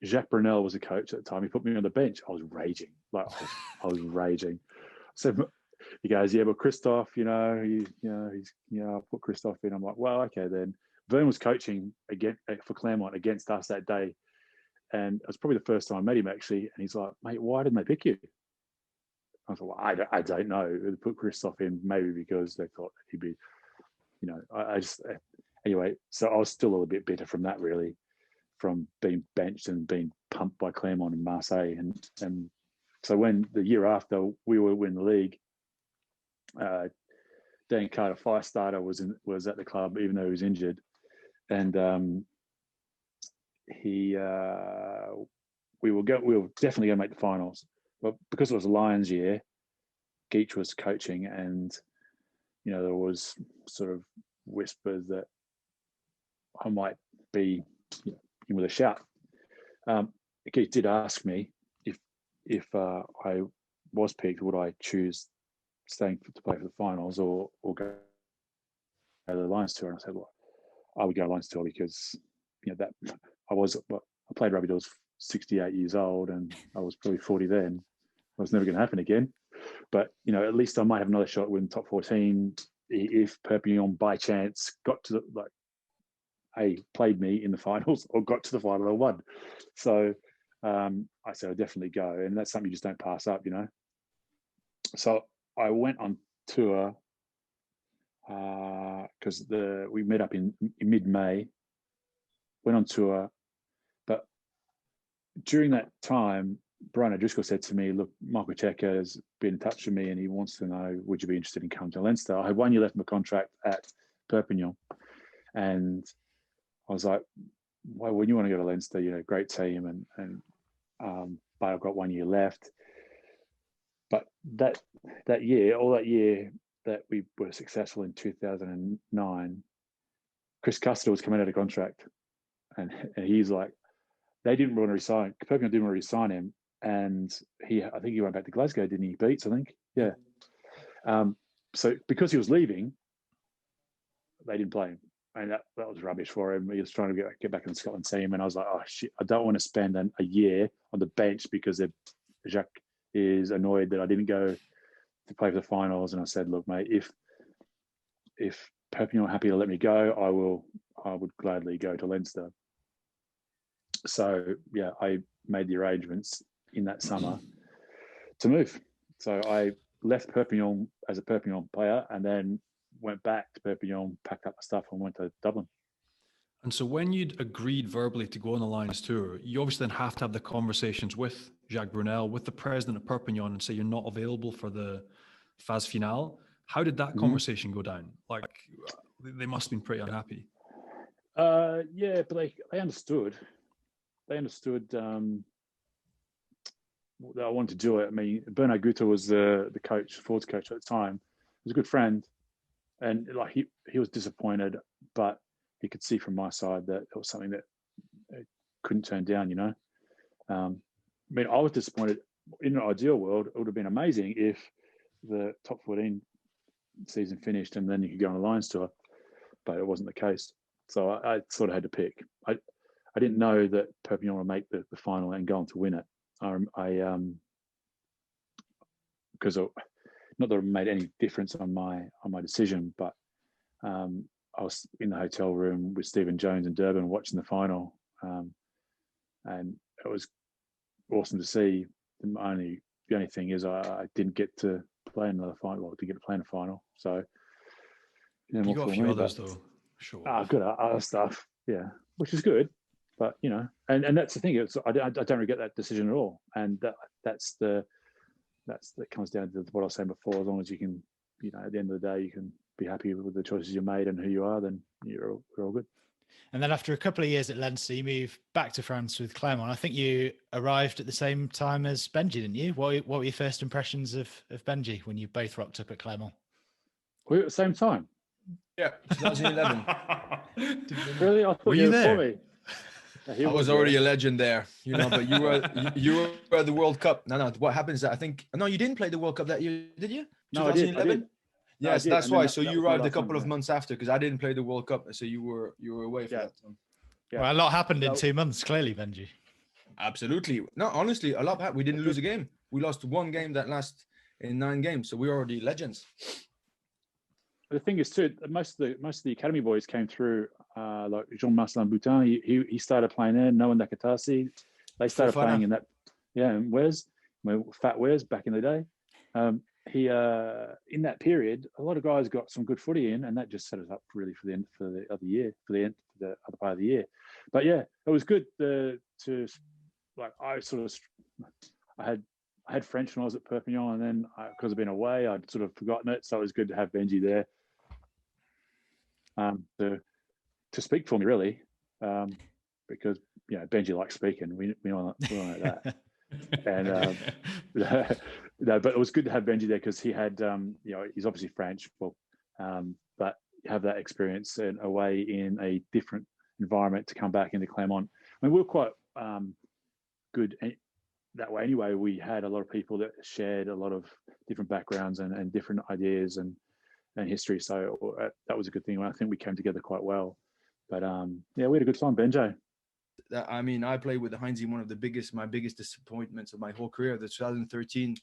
Jacques Brunel was a coach at the time. He put me on the bench. I was raging. I was raging. So he goes, yeah, but Christophe, I'll put Christophe in. I'm like, well, okay then. Vern was coaching again for Clermont against us that day. And it was probably the first time I met him, actually. And he's like, mate, why didn't they pick you? I was like, well, I don't know. They put Christophe in maybe because they thought he'd be, anyway, so I was still a little bit bitter from that, really, from being benched and being pumped by Clermont and Marseille. And so when the year after we were winning the league, Dan Carter, fire starter, was at the club, even though he was injured. And we were definitely going to make the finals. But because it was a Lions year, Geach was coaching, and there was sort of whispers that I might be in with a shout. Geach did ask me if I was picked, would I choose staying to play for the finals or go to the Lions tour? And I said, well, I would go Lions tour because that I played rugby till I was 68 years old, and I was probably 40 then. It was never going to happen again. But at least I might have another shot at winning top 14 if Perpignan by chance got to played me in the finals or got to the final and won. So I said I'll definitely go, and that's something you just don't pass up, So I went on tour because we met up in mid-May, went on tour, but during that time, Brian O'Driscoll said to me, look, Michael Checker has been in touch with me and he wants to know, would you be interested in coming to Leinster? I had 1 year left in my contract at Perpignan, and I was like, why wouldn't you want to go to Leinster? Great team, but I've got 1 year left. But that year that we were successful in 2009, Chris Custer was coming out of contract, and he's like, they didn't want to resign. Perpignan didn't want to resign him, and I think he went back to Glasgow, didn't he? Beats, I think, yeah. So because he was leaving, they didn't play him, and that was rubbish for him. He was trying to get back in the Scotland team, and I was like, oh shit, I don't want to spend a year on the bench because Jacques is annoyed that I didn't go to play for the finals. And I said, look, mate, if Perpignan are happy to let me go, I would gladly go to Leinster. So yeah, I made the arrangements in that summer to move. So I left Perpignan as a Perpignan player, and then went back to Perpignan, packed up my stuff, and went to Dublin. And so when you'd agreed verbally to go on the Lions tour, you obviously then have to have the conversations with Jacques Brunel, with the president of Perpignan, and say you're not available for the phase finale. How did that conversation go down? Like, they must have been pretty unhappy. Yeah, but they understood. They understood that I wanted to do it. I mean, Bernard Guter was the coach, forwards coach at the time. He was a good friend, and like he was disappointed, but he could see from my side that it was something that I couldn't turn down. I mean, I was disappointed. In an ideal world, it would have been amazing if the top 14 season finished and then you could go on a Lions tour, but it wasn't the case. So I sort of had to pick. I didn't know that Perpignan would make the final and go on to win it. Because not that it made any difference on my decision, but I was in the hotel room with Stephen Jones in Durban watching the final, and it was awesome to see. The only thing is I didn't get to play another final, or to get to play in a final. So you got a few others though, sure. Good other stuff, yeah, which is good. But and that's the thing. I don't regret that decision at all, and that comes down to what I was saying before. As long as you can, at the end of the day, you can be happy with the choices you made and who you are, then you're all good. And then after a couple of years at Leinster, you moved back to France with Clermont. I think you arrived at the same time as Benji, didn't you? What were your first impressions of Benji when you both rocked up at Clermont? We were at the same time. Yeah, 2011. Really? I thought were you there? Me. I was already a legend there, but you were at the World Cup. No, what happens is that I think, no, you didn't play the World Cup that year, did you? No, 2011? I did. Yes, that's why. So you arrived a couple of months after, because I didn't play the World Cup, so you were away for that time. Yeah. Well, a lot happened in 2 months, clearly, Benji. Absolutely. No, honestly, a lot happened. We didn't lose a game. We lost one game that last in 9 games, so we're already legends. The thing is, too, most of the academy boys came through, like Jean-Marcelin Boutin. He started playing there. Noah Nakatasi, they started playing in that. Yeah, and Fat Wes back in the day. He in that period, a lot of guys got some good footy in, and that just set us up really for the other part of the year. But yeah, it was good I had French when I was at Perpignan, and then because I've been away, I'd sort of forgotten it. So it was good to have Benji there to speak for me, really, because Benji likes speaking. We all know that. And no, but it was good to have Benji there because he had he's obviously French, but have that experience and away in a different environment to come back into Clermont. I mean, we were quite good that way anyway. We had a lot of people that shared a lot of different backgrounds and different ideas and history, so that was a good thing. I think we came together quite well. But yeah, we had a good time, Benjo. I mean, I played with the Hines in one of my biggest disappointments of my whole career, the 2013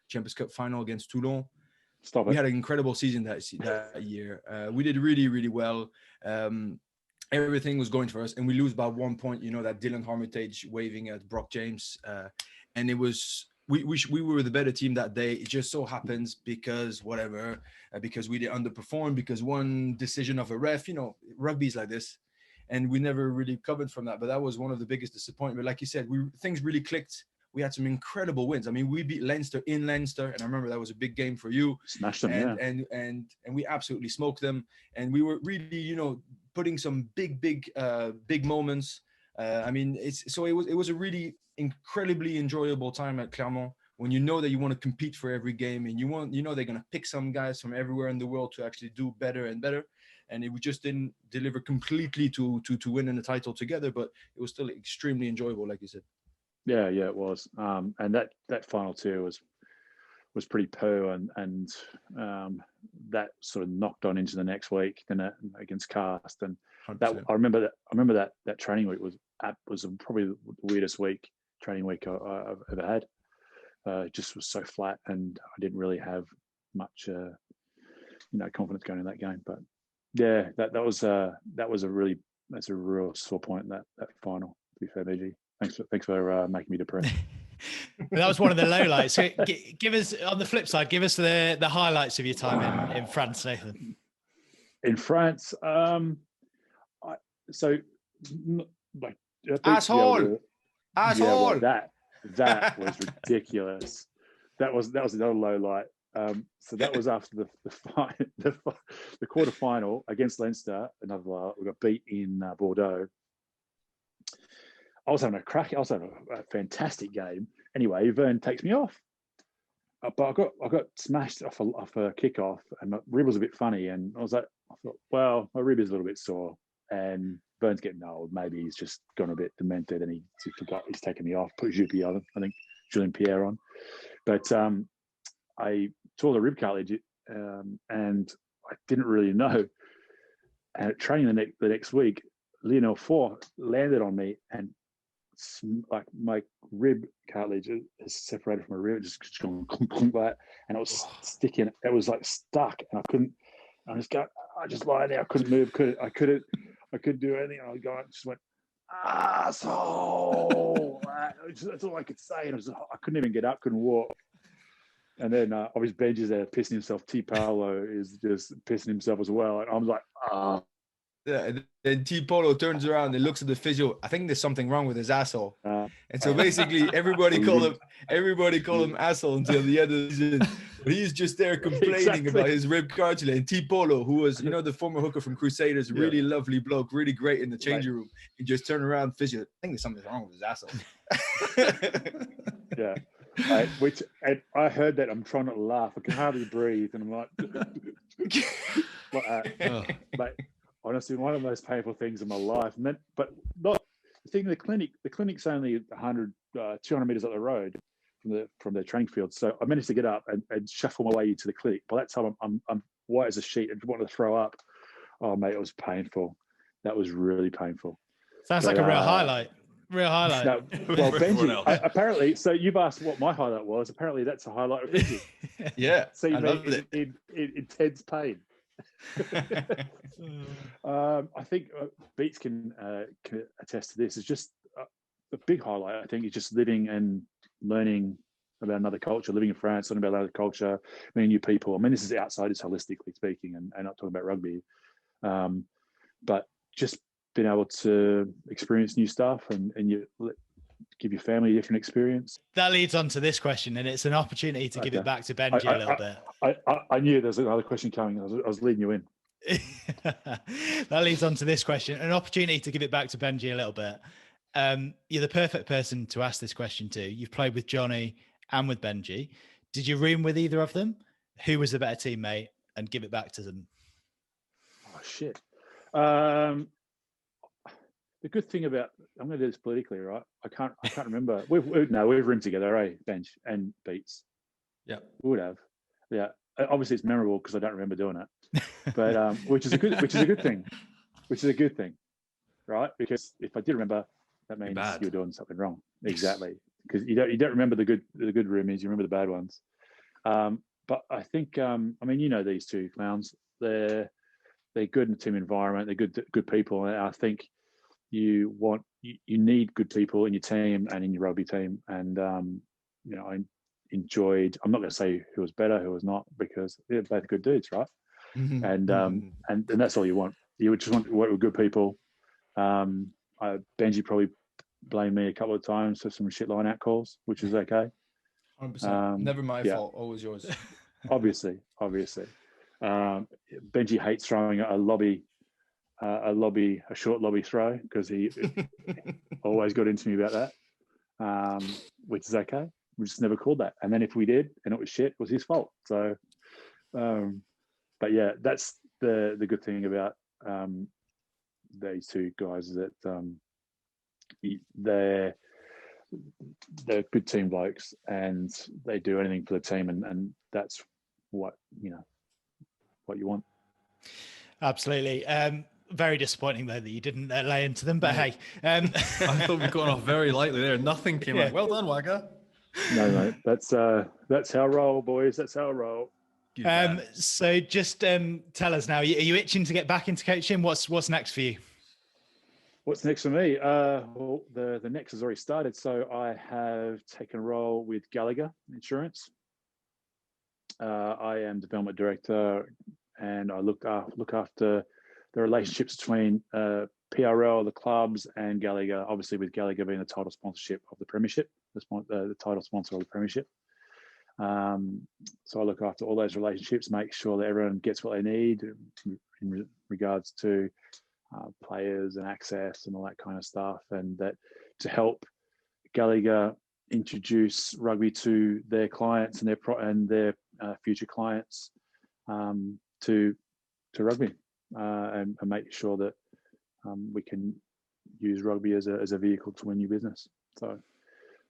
Champions Cup final against Toulon. Stop it. We had an incredible season that year. We did really, really well. Everything was going for us, and we lose by 1 point. You know, that Dylan Armitage waving at Brock James, and it was we were the better team that day. It just so happens because because we did underperform, because one decision of a ref. You know, rugby's like this, and we never really recovered from that. But that was one of the biggest disappointments. Like you said, things really clicked. We had some incredible wins. I mean, we beat Leinster in Leinster, and I remember that was a big game for you. Smashed them, and we absolutely smoked them. And we were really, you know, putting some big moments. I mean, it was a really incredibly enjoyable time at Clermont, when you know that you want to compete for every game, and you know they're going to pick some guys from everywhere in the world to actually do better and better. And we just didn't deliver completely to win in the title together, but it was still extremely enjoyable, like you said. Yeah, it was. And that final two was pretty poo, and that sort of knocked on into the next week, then against Cast, and 100%. that I remember that training week was probably the weirdest training week I've ever had. It just was so flat, and I didn't really have much confidence going in that game. But yeah, that was a real sore point in that final. To be fair, BG. Thanks for making me depressed. That was one of the lowlights. So give us, on the flip side, give us the highlights of your time in France, Nathan. In France, asshole. Yeah, well, that was ridiculous. That was another low light. So that was after the quarter final against Leinster. We got beat in Bordeaux. I was having a fantastic game. Anyway, Vern takes me off, but I got smashed off a kickoff, and my rib was a bit funny, and I thought, well, my rib is a little bit sore, and Vern's getting old. Maybe he's just gone a bit demented, and he forgot he's taken me off. Put Juppie on, I think Julien Pierre on, but I tore the rib cartilage, and I didn't really know. And at training the next week, Lionel Four landed on me, and like my rib cartilage is separated from my rib, just gone like that, and it was sticking. It was like stuck, and I couldn't. I just lied there. I couldn't move. I couldn't do anything. I just went, asshole. That's all I could say. And I couldn't even get up. Couldn't walk. And then obviously Benji's there pissing himself. T. Paolo is just pissing himself as well. And I was like, Yeah, and then T. Polo turns around and looks at the physio. I think there's something wrong with his asshole. And so basically everybody called him asshole until the end of the season. But he's just there complaining about his rib cartilage. And T. Polo, who was, the former hooker from Crusaders, really lovely bloke, really great in the changing room. He just turned around, physio. I think there's something wrong with his asshole. Yeah. And I heard that. I'm trying not to laugh. I can hardly breathe. And I'm like, but honestly, one of the most painful things in my life. But not the thing. The clinic's only 200 meters up the road from the training field. So I managed to get up and shuffle my way into the clinic. By that time, I'm white as a sheet and wanted to throw up. Oh mate, it was painful. That was really painful. Sounds like a real highlight. Real highlight. No, well, Benji, apparently, so you've asked what my highlight was. Apparently, that's a highlight of Benji. Yeah, see me in intense pain. I think Beats can attest to this. It's just the big highlight. I think is just living and learning about another culture, living in France, learning about another culture, meeting new people. I mean, this is outsiders holistically speaking, and not talking about rugby, but just being able to experience new stuff and you give your family a different experience. That leads on to this question, and it's an opportunity to give it back to Benji a little bit. I knew there's another question coming. I was leading you in. That leads on to this question, an opportunity to give it back to Benji a little bit. You're the perfect person to ask this question to. You've played with Johnny and with Benji. Did you room with either of them? Who was the better teammate? And give it back to them. Oh shit. The good thing about, I'm going to do this politically, right? I can't remember. We've roomed together, eh? Bench and Beats. Yeah, we would have. Yeah, obviously it's memorable because I don't remember doing it, but which is a good thing. Which is a good thing. right? Because if I did remember, that means bad. you're doing something wrong. Exactly, because you don't remember the good rumors, you remember the bad ones. But I think, I mean, you know, these two clowns, they're good in the team environment. They're good people, and I think you need good people in your team and in your rugby team. And you know, I enjoyed. I'm not going to say who was better, who was not, because they're both good dudes, right? And that's all you want. You would just want to work with good people. Benji probably blamed me a couple of times for some shit line out calls, which is okay. 100%. Never my fault. Always yours. Obviously. Benji hates throwing a short lobby throw, because he always got into me about that, which is okay. We just never called that. And then if we did and it was shit, it was his fault. So, but yeah, that's the good thing about these two guys, is that they're good team blokes and they do anything for the team, and that's what you want. Absolutely. Very disappointing though that you didn't lay into them, but hey, I thought we'd gone off very lightly there. Nothing came out. Well done, Wagga. No, mate. That's how I roll, boys. That's how I roll. So just tell us now, are you itching to get back into coaching? What's next for you? What's next for me? Well, the next has already started. So I have taken a role with Gallagher Insurance. I am development director, and I look after the relationships between PRL, the clubs, and Gallagher. Obviously, with Gallagher being the title sponsorship of the Premiership, the title sponsor of the Premiership. So I look after all those relationships, make sure that everyone gets what they need in regards to players and access and all that kind of stuff, and that to help Gallagher introduce rugby to their clients and their future clients to rugby, and make sure that we can use rugby as a vehicle to win new business. So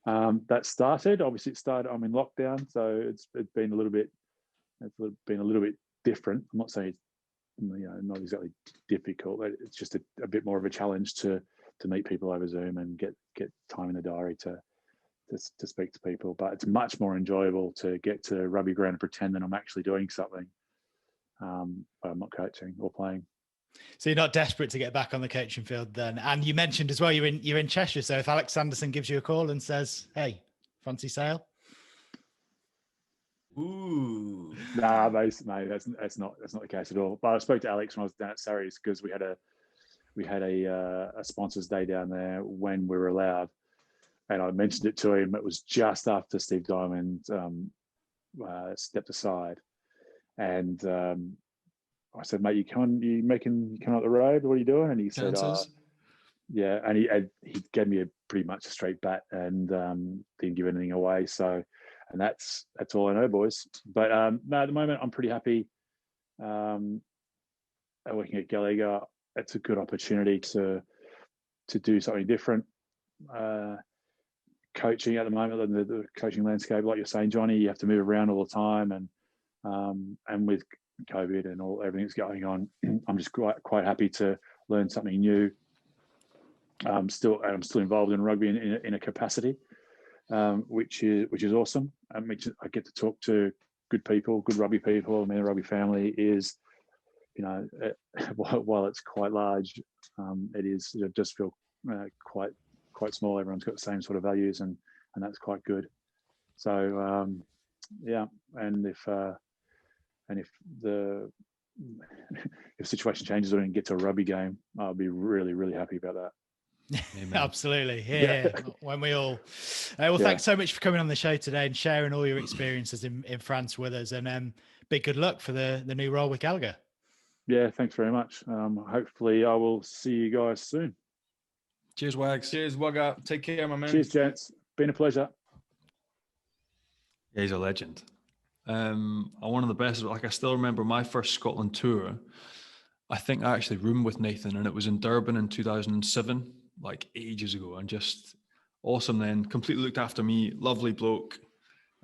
that started. Obviously, it started. I'm in lockdown, so it's been a little bit different. I'm not saying it's, not exactly difficult. It's just a bit more of a challenge to meet people over Zoom and get time in the diary to speak to people. But it's much more enjoyable to get to rugby ground and pretend that I'm actually doing something, but I'm not coaching or playing. So you're not desperate to get back on the coaching field then? And you mentioned as well you're in Cheshire. So if Alex Sanderson gives you a call and says, "Hey, fancy sale?" Ooh. Nah, mate, that's not the case at all. But I spoke to Alex when I was down at Surrey's, because we had a sponsors day down there when we were allowed, and I mentioned it to him. It was just after Steve Diamond stepped aside, and I said, "Mate, you coming up the road? What are you doing?" And he said, "Yeah." And he gave me a pretty much a straight bat, and didn't give anything away. So, and that's all I know, boys. But no, at the moment, I'm pretty happy working at Gallagher. It's a good opportunity to do something different. Coaching at the moment, the coaching landscape, like you're saying, Johnny, you have to move around all the time, and with COVID and everything that's going on, I'm just quite happy to learn something new. I'm still involved in rugby in a capacity, which is awesome. I get to talk to good people, good rugby people. I mean, the rugby family is, while it's quite large, it does feel quite small. Everyone's got the same sort of values, and that's quite good. So yeah, and if the situation changes or I can get to a rugby game, I'll be really, really happy about that. Absolutely. Yeah. When we all thanks so much for coming on the show today and sharing all your experiences in France with us, and big good luck for the new role with Gallagher. Yeah, thanks very much. Hopefully I will see you guys soon. Cheers, Wags. Cheers, Wagga. Take care, my man. Cheers, gents. Been a pleasure. Yeah, he's a legend. One of the best. Like, I still remember my first Scotland tour. I think I actually roomed with Nathan, and it was in Durban in 2007, like ages ago, and just awesome. Then completely looked after me. Lovely bloke.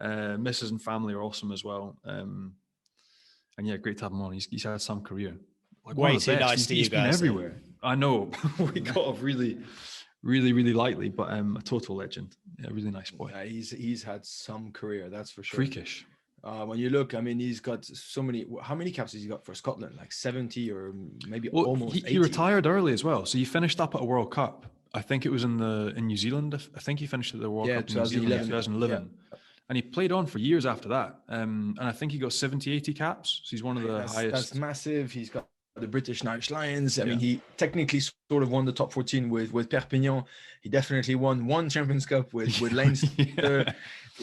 Mrs. and family are awesome as well. And yeah, great to have him on. He's had some career. Like, way too nice to you guys. He's been everywhere. I know. We got off really, really lightly, but a total legend. Yeah, really nice boy. Yeah, he's had some career, that's for sure. Freakish. When you look, I mean, he's got so many. How many caps has he got for Scotland? Like 70 or maybe almost 80. He retired early as well. So he finished up at a World Cup. I think it was in New Zealand. I think he finished at the World Cup in New Zealand in 2011. Yeah. And he played on for years after that. And I think he got 70, 80 caps. So he's one of the highest. That's massive. He's got the British Irish Lions. I mean, he technically sort of won the top 14 with Perpignan. He definitely won one Champions Cup with Leinster. Yeah.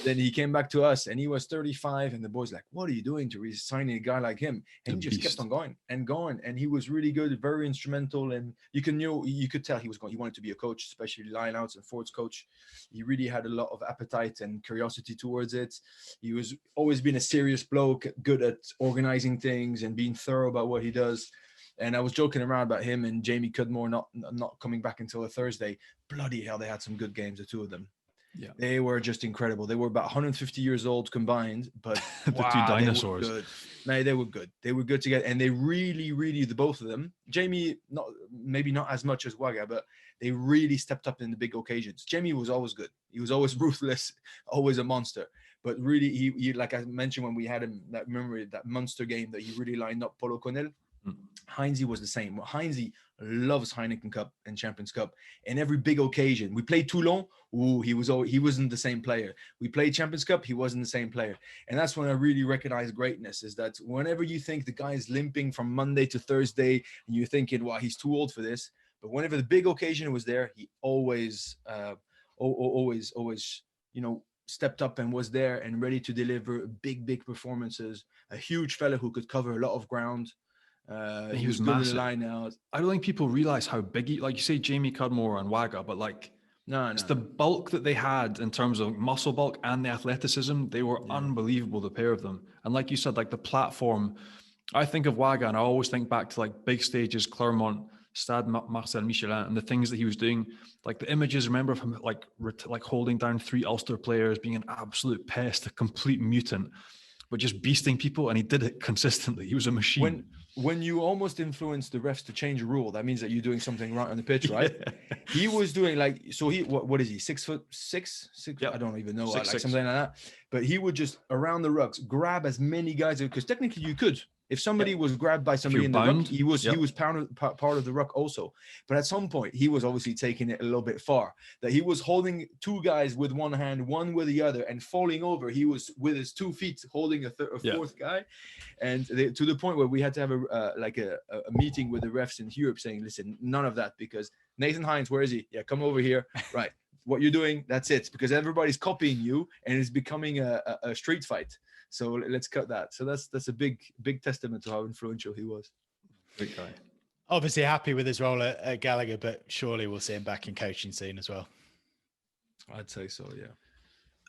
Then he came back to us and he was 35 and the boys like, what are you doing to re-signing a guy like him? And he just kept on going and he was really good, very instrumental. And you could tell he wanted to be a coach, especially line outs and forwards coach. He really had a lot of appetite and curiosity towards it. He was always been a serious bloke, good at organizing things and being thorough about what he does. And I was joking around about him and Jamie Cudmore not coming back until a Thursday. Bloody hell, they had some good games, the two of them. Yeah, they were just incredible. They were about 150 years old combined, but the two dinosaurs. They were good. They were good together, and they really, the both of them. Jamie, maybe not as much as Waga, but they really stepped up in the big occasions. Jamie was always good. He was always ruthless, always a monster. But really, he like I mentioned when we had him, that Munster game that he really lined up Polo Connell. Hines was the same. Hines loves Heineken Cup and Champions Cup, and every big occasion. We played Toulon. He wasn't the same player. We played Champions Cup. He wasn't the same player, and that's when I really recognize greatness. Is that whenever you think the guy is limping from Monday to Thursday, and you're thinking, "Wow, he's too old for this," but whenever the big occasion was there, he always, stepped up and was there and ready to deliver big performances. A huge fella who could cover a lot of ground. He was massive. Line out. I don't think people realize how big he, like you say, Jamie Cudmore and Waga, but like the bulk that they had in terms of muscle bulk and the athleticism. They were unbelievable, the pair of them. And like you said, like the platform, I think of Waga and I always think back to like big stages, Clermont, Stade Marcel Michelin, and the things that he was doing. Like the images, remember of him like holding down 3 Ulster players, being an absolute pest, a complete mutant, but just beasting people, and he did it consistently. He was a machine. When you almost influence the refs to change a rule, that means that you're doing something right on the pitch, right? Yeah. He was doing what is he? 6'6"? Yeah. I don't even know, 6'6". Something like that. But he would just around the rucks grab as many guys, because technically you could. If somebody was grabbed by somebody in the ruck, he was part of the ruck also. But at some point, he was obviously taking it a little bit far. That he was holding 2 guys with one hand, one with the other, and falling over. He was with his 2 feet holding a fourth guy, and to the point where we had to have a meeting with the refs in Europe, saying, "Listen, none of that, because Nathan Hines, where is he? Yeah, come over here, right." What you're doing, that's it, because everybody's copying you and it's becoming a street fight. So let's cut that. So that's a big testament to how influential he was. Big guy. Obviously happy with his role at Gallagher, but surely we'll see him back in coaching scene as well. I'd say so, yeah.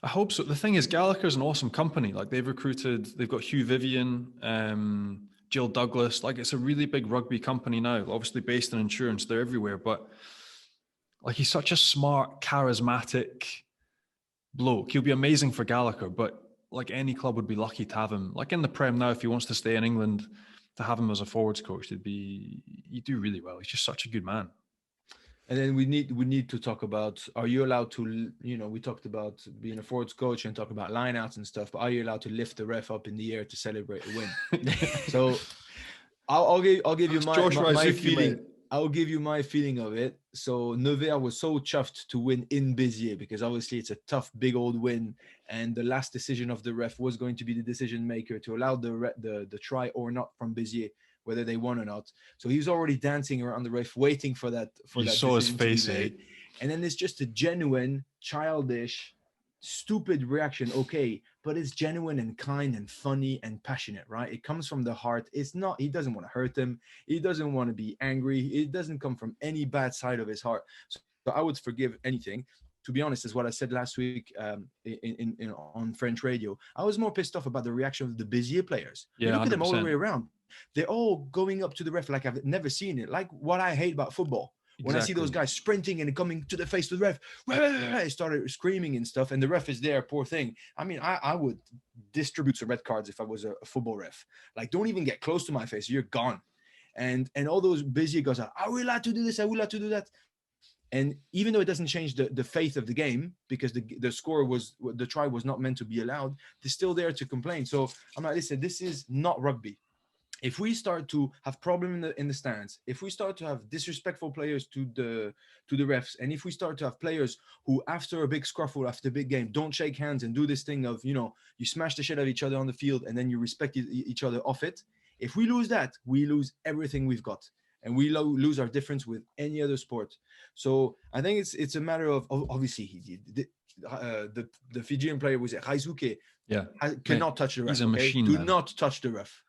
I hope so. The thing is, Gallagher's an awesome company. Like they've got Hugh Vivian, Jill Douglas. Like it's a really big rugby company now, obviously based in insurance. They're everywhere, but like he's such a smart, charismatic bloke. He'll be amazing for Gallagher, but like any club would be lucky to have him. Like in the Prem now, if he wants to stay in England, to have him as a forwards coach, he'd do really well. He's just such a good man. And then we need to talk about, are you allowed to, we talked about being a forwards coach and talk about lineouts and stuff, but are you allowed to lift the ref up in the air to celebrate a win? So I'll give you my feeling. I'll give you my feeling of it. So Nevers was so chuffed to win in Béziers, because obviously it's a tough, big old win. And the last decision of the ref was going to be the decision maker to allow the try or not from Béziers, whether they won or not. So he was already dancing around the ref, waiting for that. You saw his face, and then it's just a genuine, childish, stupid reaction. Okay, but it's genuine and kind and funny and passionate, right? It comes from the heart. It's not, he doesn't want to hurt them. He doesn't want to be angry. It doesn't come from any bad side of his heart. So I would forgive anything. To be honest, is what I said last week on French radio. I was more pissed off about the reaction of the Béziers players. Yeah, look 100%. at them all the way around. They're all going up to the ref like I've never seen it. Like what I hate about football. When I see those guys sprinting and coming to the face of the ref, I started screaming and stuff, and the ref is there, poor thing. I mean, I would distribute some red cards if I was a football ref. Like, don't even get close to my face. You're gone. and all those busy guys are we allowed to do this? Are we allowed to do that? And even though it doesn't change the faith of the game, because the try was not meant to be allowed, they're still there to complain. So I'm like, listen, this is not rugby. If we start to have problem in the stands, if we start to have disrespectful players to the refs, and if we start to have players who after a big scruffle, after a big game, don't shake hands and do this thing of, you smash the shit out of each other on the field and then you respect each other off it. If we lose that, we lose everything we've got. And we lose our difference with any other sport. So I think it's a matter of, obviously, the Fijian player was Raizuke. Yeah, cannot touch the ref. He's a machine. Do man. not touch the ref.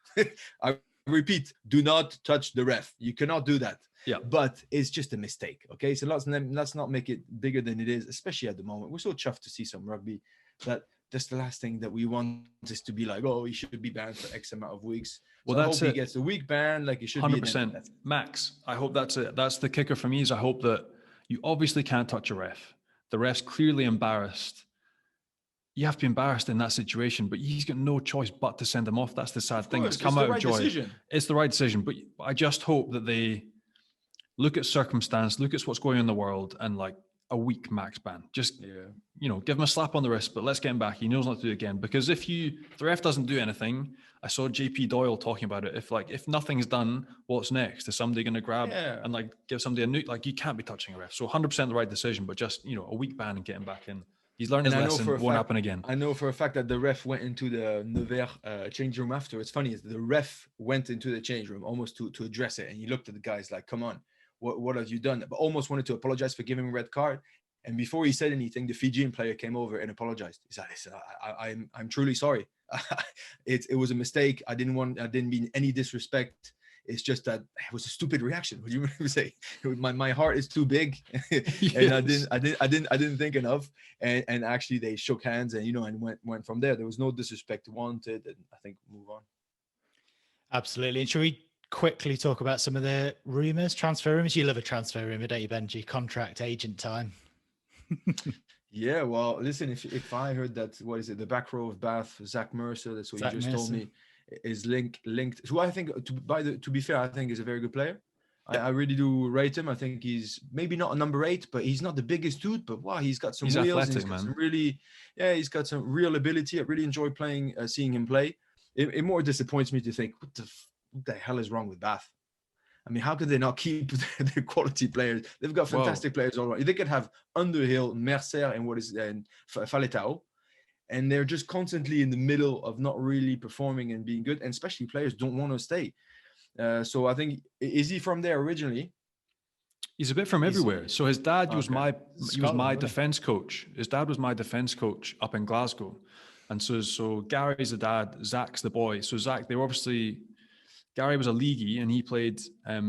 I repeat, do not touch the ref. You cannot do that. Yeah, but it's just a mistake. Okay, so let's not make it bigger than it is, especially at the moment. We're so chuffed to see some rugby that that's the last thing that we want is to be like, oh, he should be banned for X amount of weeks. Well, so that's I hope he gets a week ban, like it should 100%. be. Max, I hope that's it. That's the kicker for me. Is I hope that you obviously can't touch a ref. The ref's clearly embarrassed. You have to be embarrassed in that situation, but he's got no choice but to send him off. That's the sad thing. It's come out of joy. It's the right decision, but I just hope that they look at circumstance, look at what's going on in the world, and like a week max ban. Just give him a slap on the wrist, but let's get him back. He knows not to do it again. Because if the ref doesn't do anything, I saw JP Doyle talking about it. If nothing's done, what's next? Is somebody going to grab and like give somebody a nuke? Like you can't be touching a ref. So 100% the right decision, but just a week ban and get him back in. He's learned his lesson. It won't happen again. I know for a fact that the ref went into the Nevers change room after. It's funny, the ref went into the change room almost to address it, and he looked at the guys like, "Come on, what have you done?" But almost wanted to apologize for giving him a red card. And before he said anything, the Fijian player came over and apologized. He said, "Listen, I'm truly sorry. It was a mistake. I didn't mean any disrespect. It's just that it was a stupid reaction." What do you say? My heart is too big, and Yes. I didn't think enough. And actually, they shook hands and and went from there. There was no disrespect wanted, and I think move on. Absolutely. And should we quickly talk about some of the transfer rumors? You love a transfer rumor, don't you, Benji? Contract agent time. Yeah, well, listen, if I heard that, what is it, the back row of Bath, Zach Mercer, that's what you just told me, is linked, who I think, to be fair, I think is a very good player. I really do rate him. I think he's maybe not a number 8, but he's not the biggest dude, but wow, he's got some wheels. Athletic, man. He's got some real ability. I really enjoy seeing him play. It more disappoints me to think, what the hell is wrong with Bath? I mean, how could they not keep their quality players? They've got fantastic players all around. They could have Underhill, Mercer, and Faletau, and they're just constantly in the middle of not really performing and being good. And especially players don't want to stay. So I think, is he from there originally? He's a bit from everywhere. So his dad was my defense coach. His dad was my defense coach up in Glasgow, and so Gary's the dad, Zach's the boy. So Zach, Gary was a leaguey and he played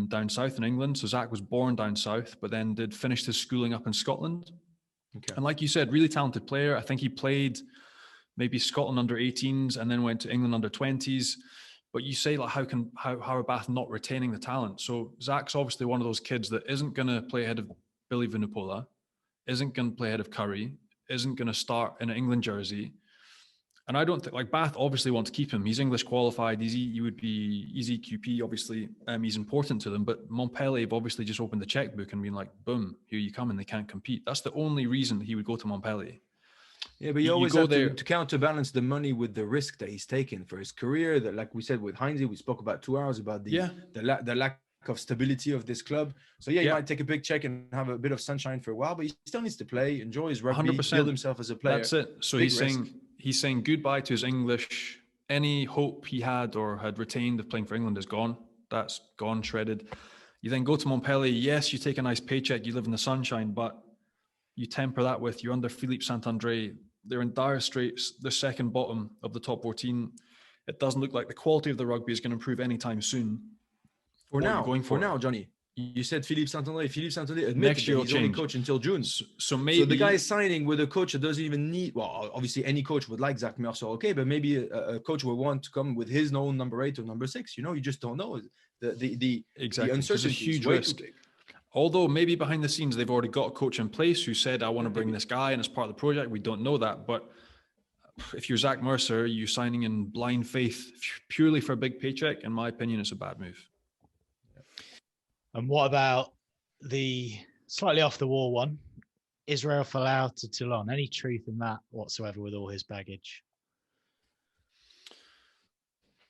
down south in England. So Zach was born down south, but then finished his schooling up in Scotland. Okay. And like you said, really talented player. I think he played maybe Scotland under 18s and then went to England under 20s. But you say, like, how are Bath not retaining the talent? So Zach's obviously one of those kids that isn't going to play ahead of Billy Vunipola, isn't going to play ahead of Curry, isn't going to start in an England jersey. And I don't think, like, Bath obviously want to keep him. He's English qualified. He would be easy QP, obviously. He's important to them. But Montpellier have obviously just opened the checkbook and been like, boom, here you come, and they can't compete. That's the only reason he would go to Montpellier. Yeah, but you always have to counterbalance the money with the risk that he's taken for his career. That, like we said with Hines, we spoke about 2 hours about the lack of stability of this club. So he might take a big check and have a bit of sunshine for a while, but he still needs to play, enjoy his rugby, 100%. Build himself as a player. That's it. So he's saying goodbye to his English. Any hope he had or had retained of playing for England is gone. That's gone, shredded. You then go to Montpellier. Yes, you take a nice paycheck. You live in the sunshine, but you temper that with you're under Philippe Saint-André. They're in dire straits. They're second bottom of the top 14. It doesn't look like the quality of the rugby is going to improve anytime soon. For now, Johnny. You said Philippe Saint-André. Philippe Saint-André admitted that he's only coach until June. So the guy is signing with a coach that doesn't even need. Well, obviously any coach would like Zach Mercer, okay, but maybe a coach would want to come with his own number 8 or number 6. You just don't know. The uncertainty is a huge risk. Although maybe behind the scenes they've already got a coach in place who said, I want to bring this guy and it's part of the project. We don't know that. But if you're Zach Mercer, you're signing in blind faith purely for a big paycheck. In my opinion, it's a bad move. And what about the slightly off the wall one? Israel Folau to Toulon. Any truth in that whatsoever with all his baggage?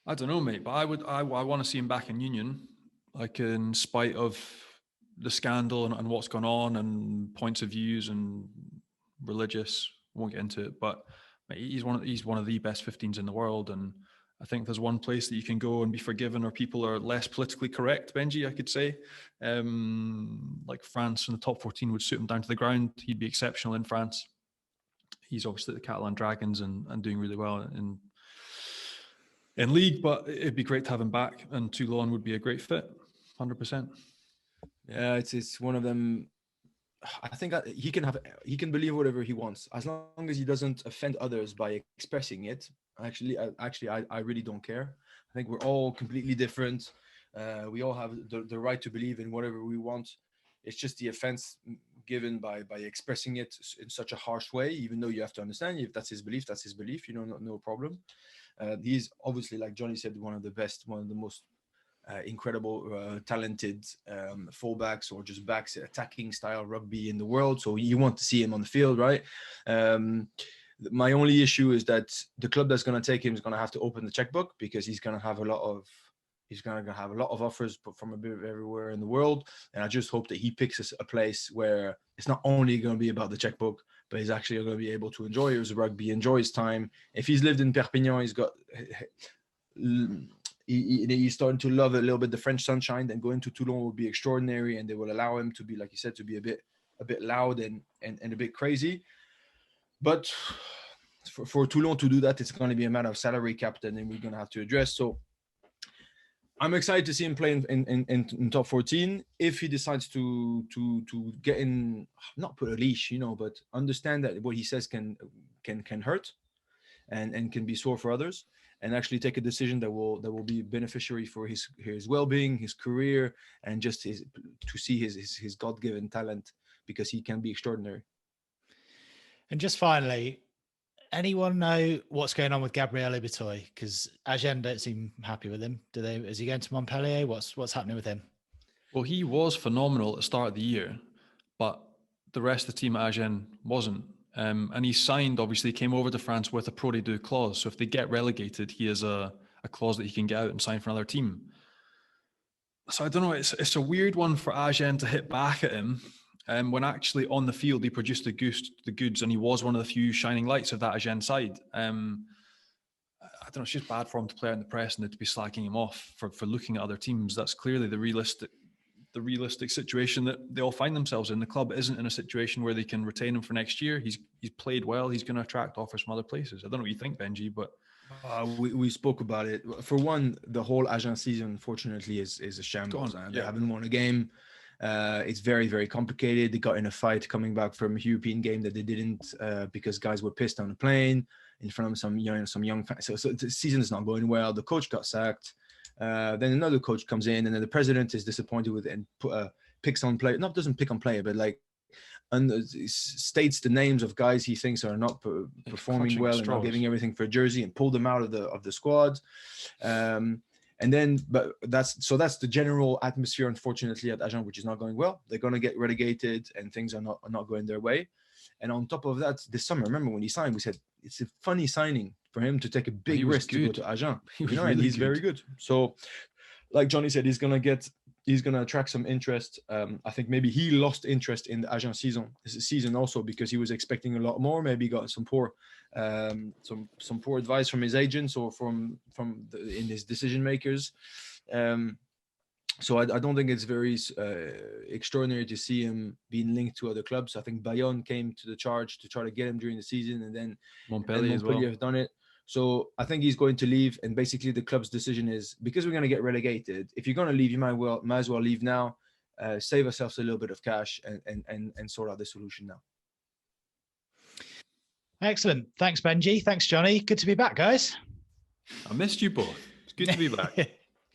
I don't know, mate, but I want to see him back in Union, like in spite of the scandal and what's gone on and points of views and religious. Won't get into it, but mate, he's one of the best 15s in the world, and I think there's one place that you can go and be forgiven, or people are less politically correct. Benji, I could say, like France in the top 14 would suit him down to the ground. He'd be exceptional in France. He's obviously the Catalan Dragons and doing really well in league, but it'd be great to have him back, and Toulon would be a great fit, 100%. Yeah, it's one of them. I think he can believe whatever he wants as long as he doesn't offend others by expressing it. Actually, I really don't care. I think we're all completely different. We all have the right to believe in whatever we want. It's just the offense given by expressing it in such a harsh way. Even though you have to understand, if that's his belief, that's his belief. No problem. He's obviously, like Johnny said, one of the most incredible, talented fullbacks or just backs attacking style rugby in the world. So you want to see him on the field, right? My only issue is that the club that's going to take him is going to have to open the checkbook, because he's going to have a lot of offers from a bit of everywhere in the world. And I just hope that he picks a place where it's not only going to be about the checkbook, but he's actually going to be able to enjoy his rugby, enjoy his time. If he's lived in Perpignan, he's starting to love a little bit the French sunshine, then going to Toulon will be extraordinary, and they will allow him to be, like you said, to be a bit loud and a bit crazy. But for Toulon to do that, it's going to be a matter of salary cap that then we're going to have to address. So I'm excited to see him play in top 14. If he decides to get in, not put a leash, but understand that what he says can hurt and can be sore for others, and actually take a decision that will be beneficiary for his well-being, his career, and just to see his God-given talent, because he can be extraordinary. And just finally, anyone know what's going on with Gabriel Ibitoy? Because Agen don't seem happy with him. Do they? Is he going to Montpellier? What's happening with him? Well, he was phenomenal at the start of the year, but the rest of the team at Agen wasn't. And he signed, obviously, came over to France with a pro de deux clause. So if they get relegated, he has a clause that he can get out and sign for another team. So I don't know. It's a weird one for Agen to hit back at him. When actually on the field, he produced the goods, and he was one of the few shining lights of that Agen side. I don't know. It's just bad for him to play out in the press and to be slacking him off for looking at other teams. That's clearly the realistic situation that they all find themselves in. The club isn't in a situation where they can retain him for next year. He's played well. He's going to attract offers from other places. I don't know what you think, Benji, but we spoke about it. For one, the whole Agen season, unfortunately, is a shambles. They haven't won a game. It's very, very complicated. They got in a fight coming back from a European game that they didn't, because guys were pissed on the plane in front of some young fans. So the season is not going well. The coach got sacked. Then another coach comes in, and then the president is disappointed with it and picks on player. Not doesn't pick on player, but like states the names of guys he thinks are not performing well and not giving everything for a jersey, and pull them out of the squad. And then, but that's the general atmosphere, unfortunately, at Agen, which is not going well. They're going to get relegated, and things are not going their way. And on top of that, this summer, remember when he signed, we said it's a funny signing for him to take a big risk to go to Agen. And he's very good. So, like Johnny said, he's going to attract some interest. I think maybe he lost interest in the Agen season also, because he was expecting a lot more. Maybe got some poor advice from his agents or in his decision makers. So I don't think it's very extraordinary to see him being linked to other clubs. I think Bayonne came to the charge to try to get him during the season, and then Montpellier as well have done it. So I think he's going to leave, and basically the club's decision is, because we're going to get relegated, if you're going to leave, you might as well leave now, save ourselves a little bit of cash, and sort out the solution now. Excellent. Thanks, Benji. Thanks, Johnny. Good to be back, guys. I missed you both. It's good to be back.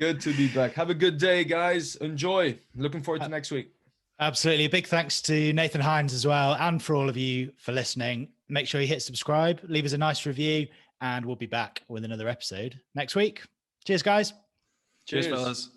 Good to be back. Have a good day, guys. Enjoy. Looking forward to next week. Absolutely. A big thanks to Nathan Hines as well, and for all of you for listening. Make sure you hit subscribe, leave us a nice review, and we'll be back with another episode next week. Cheers, guys. Cheers fellas.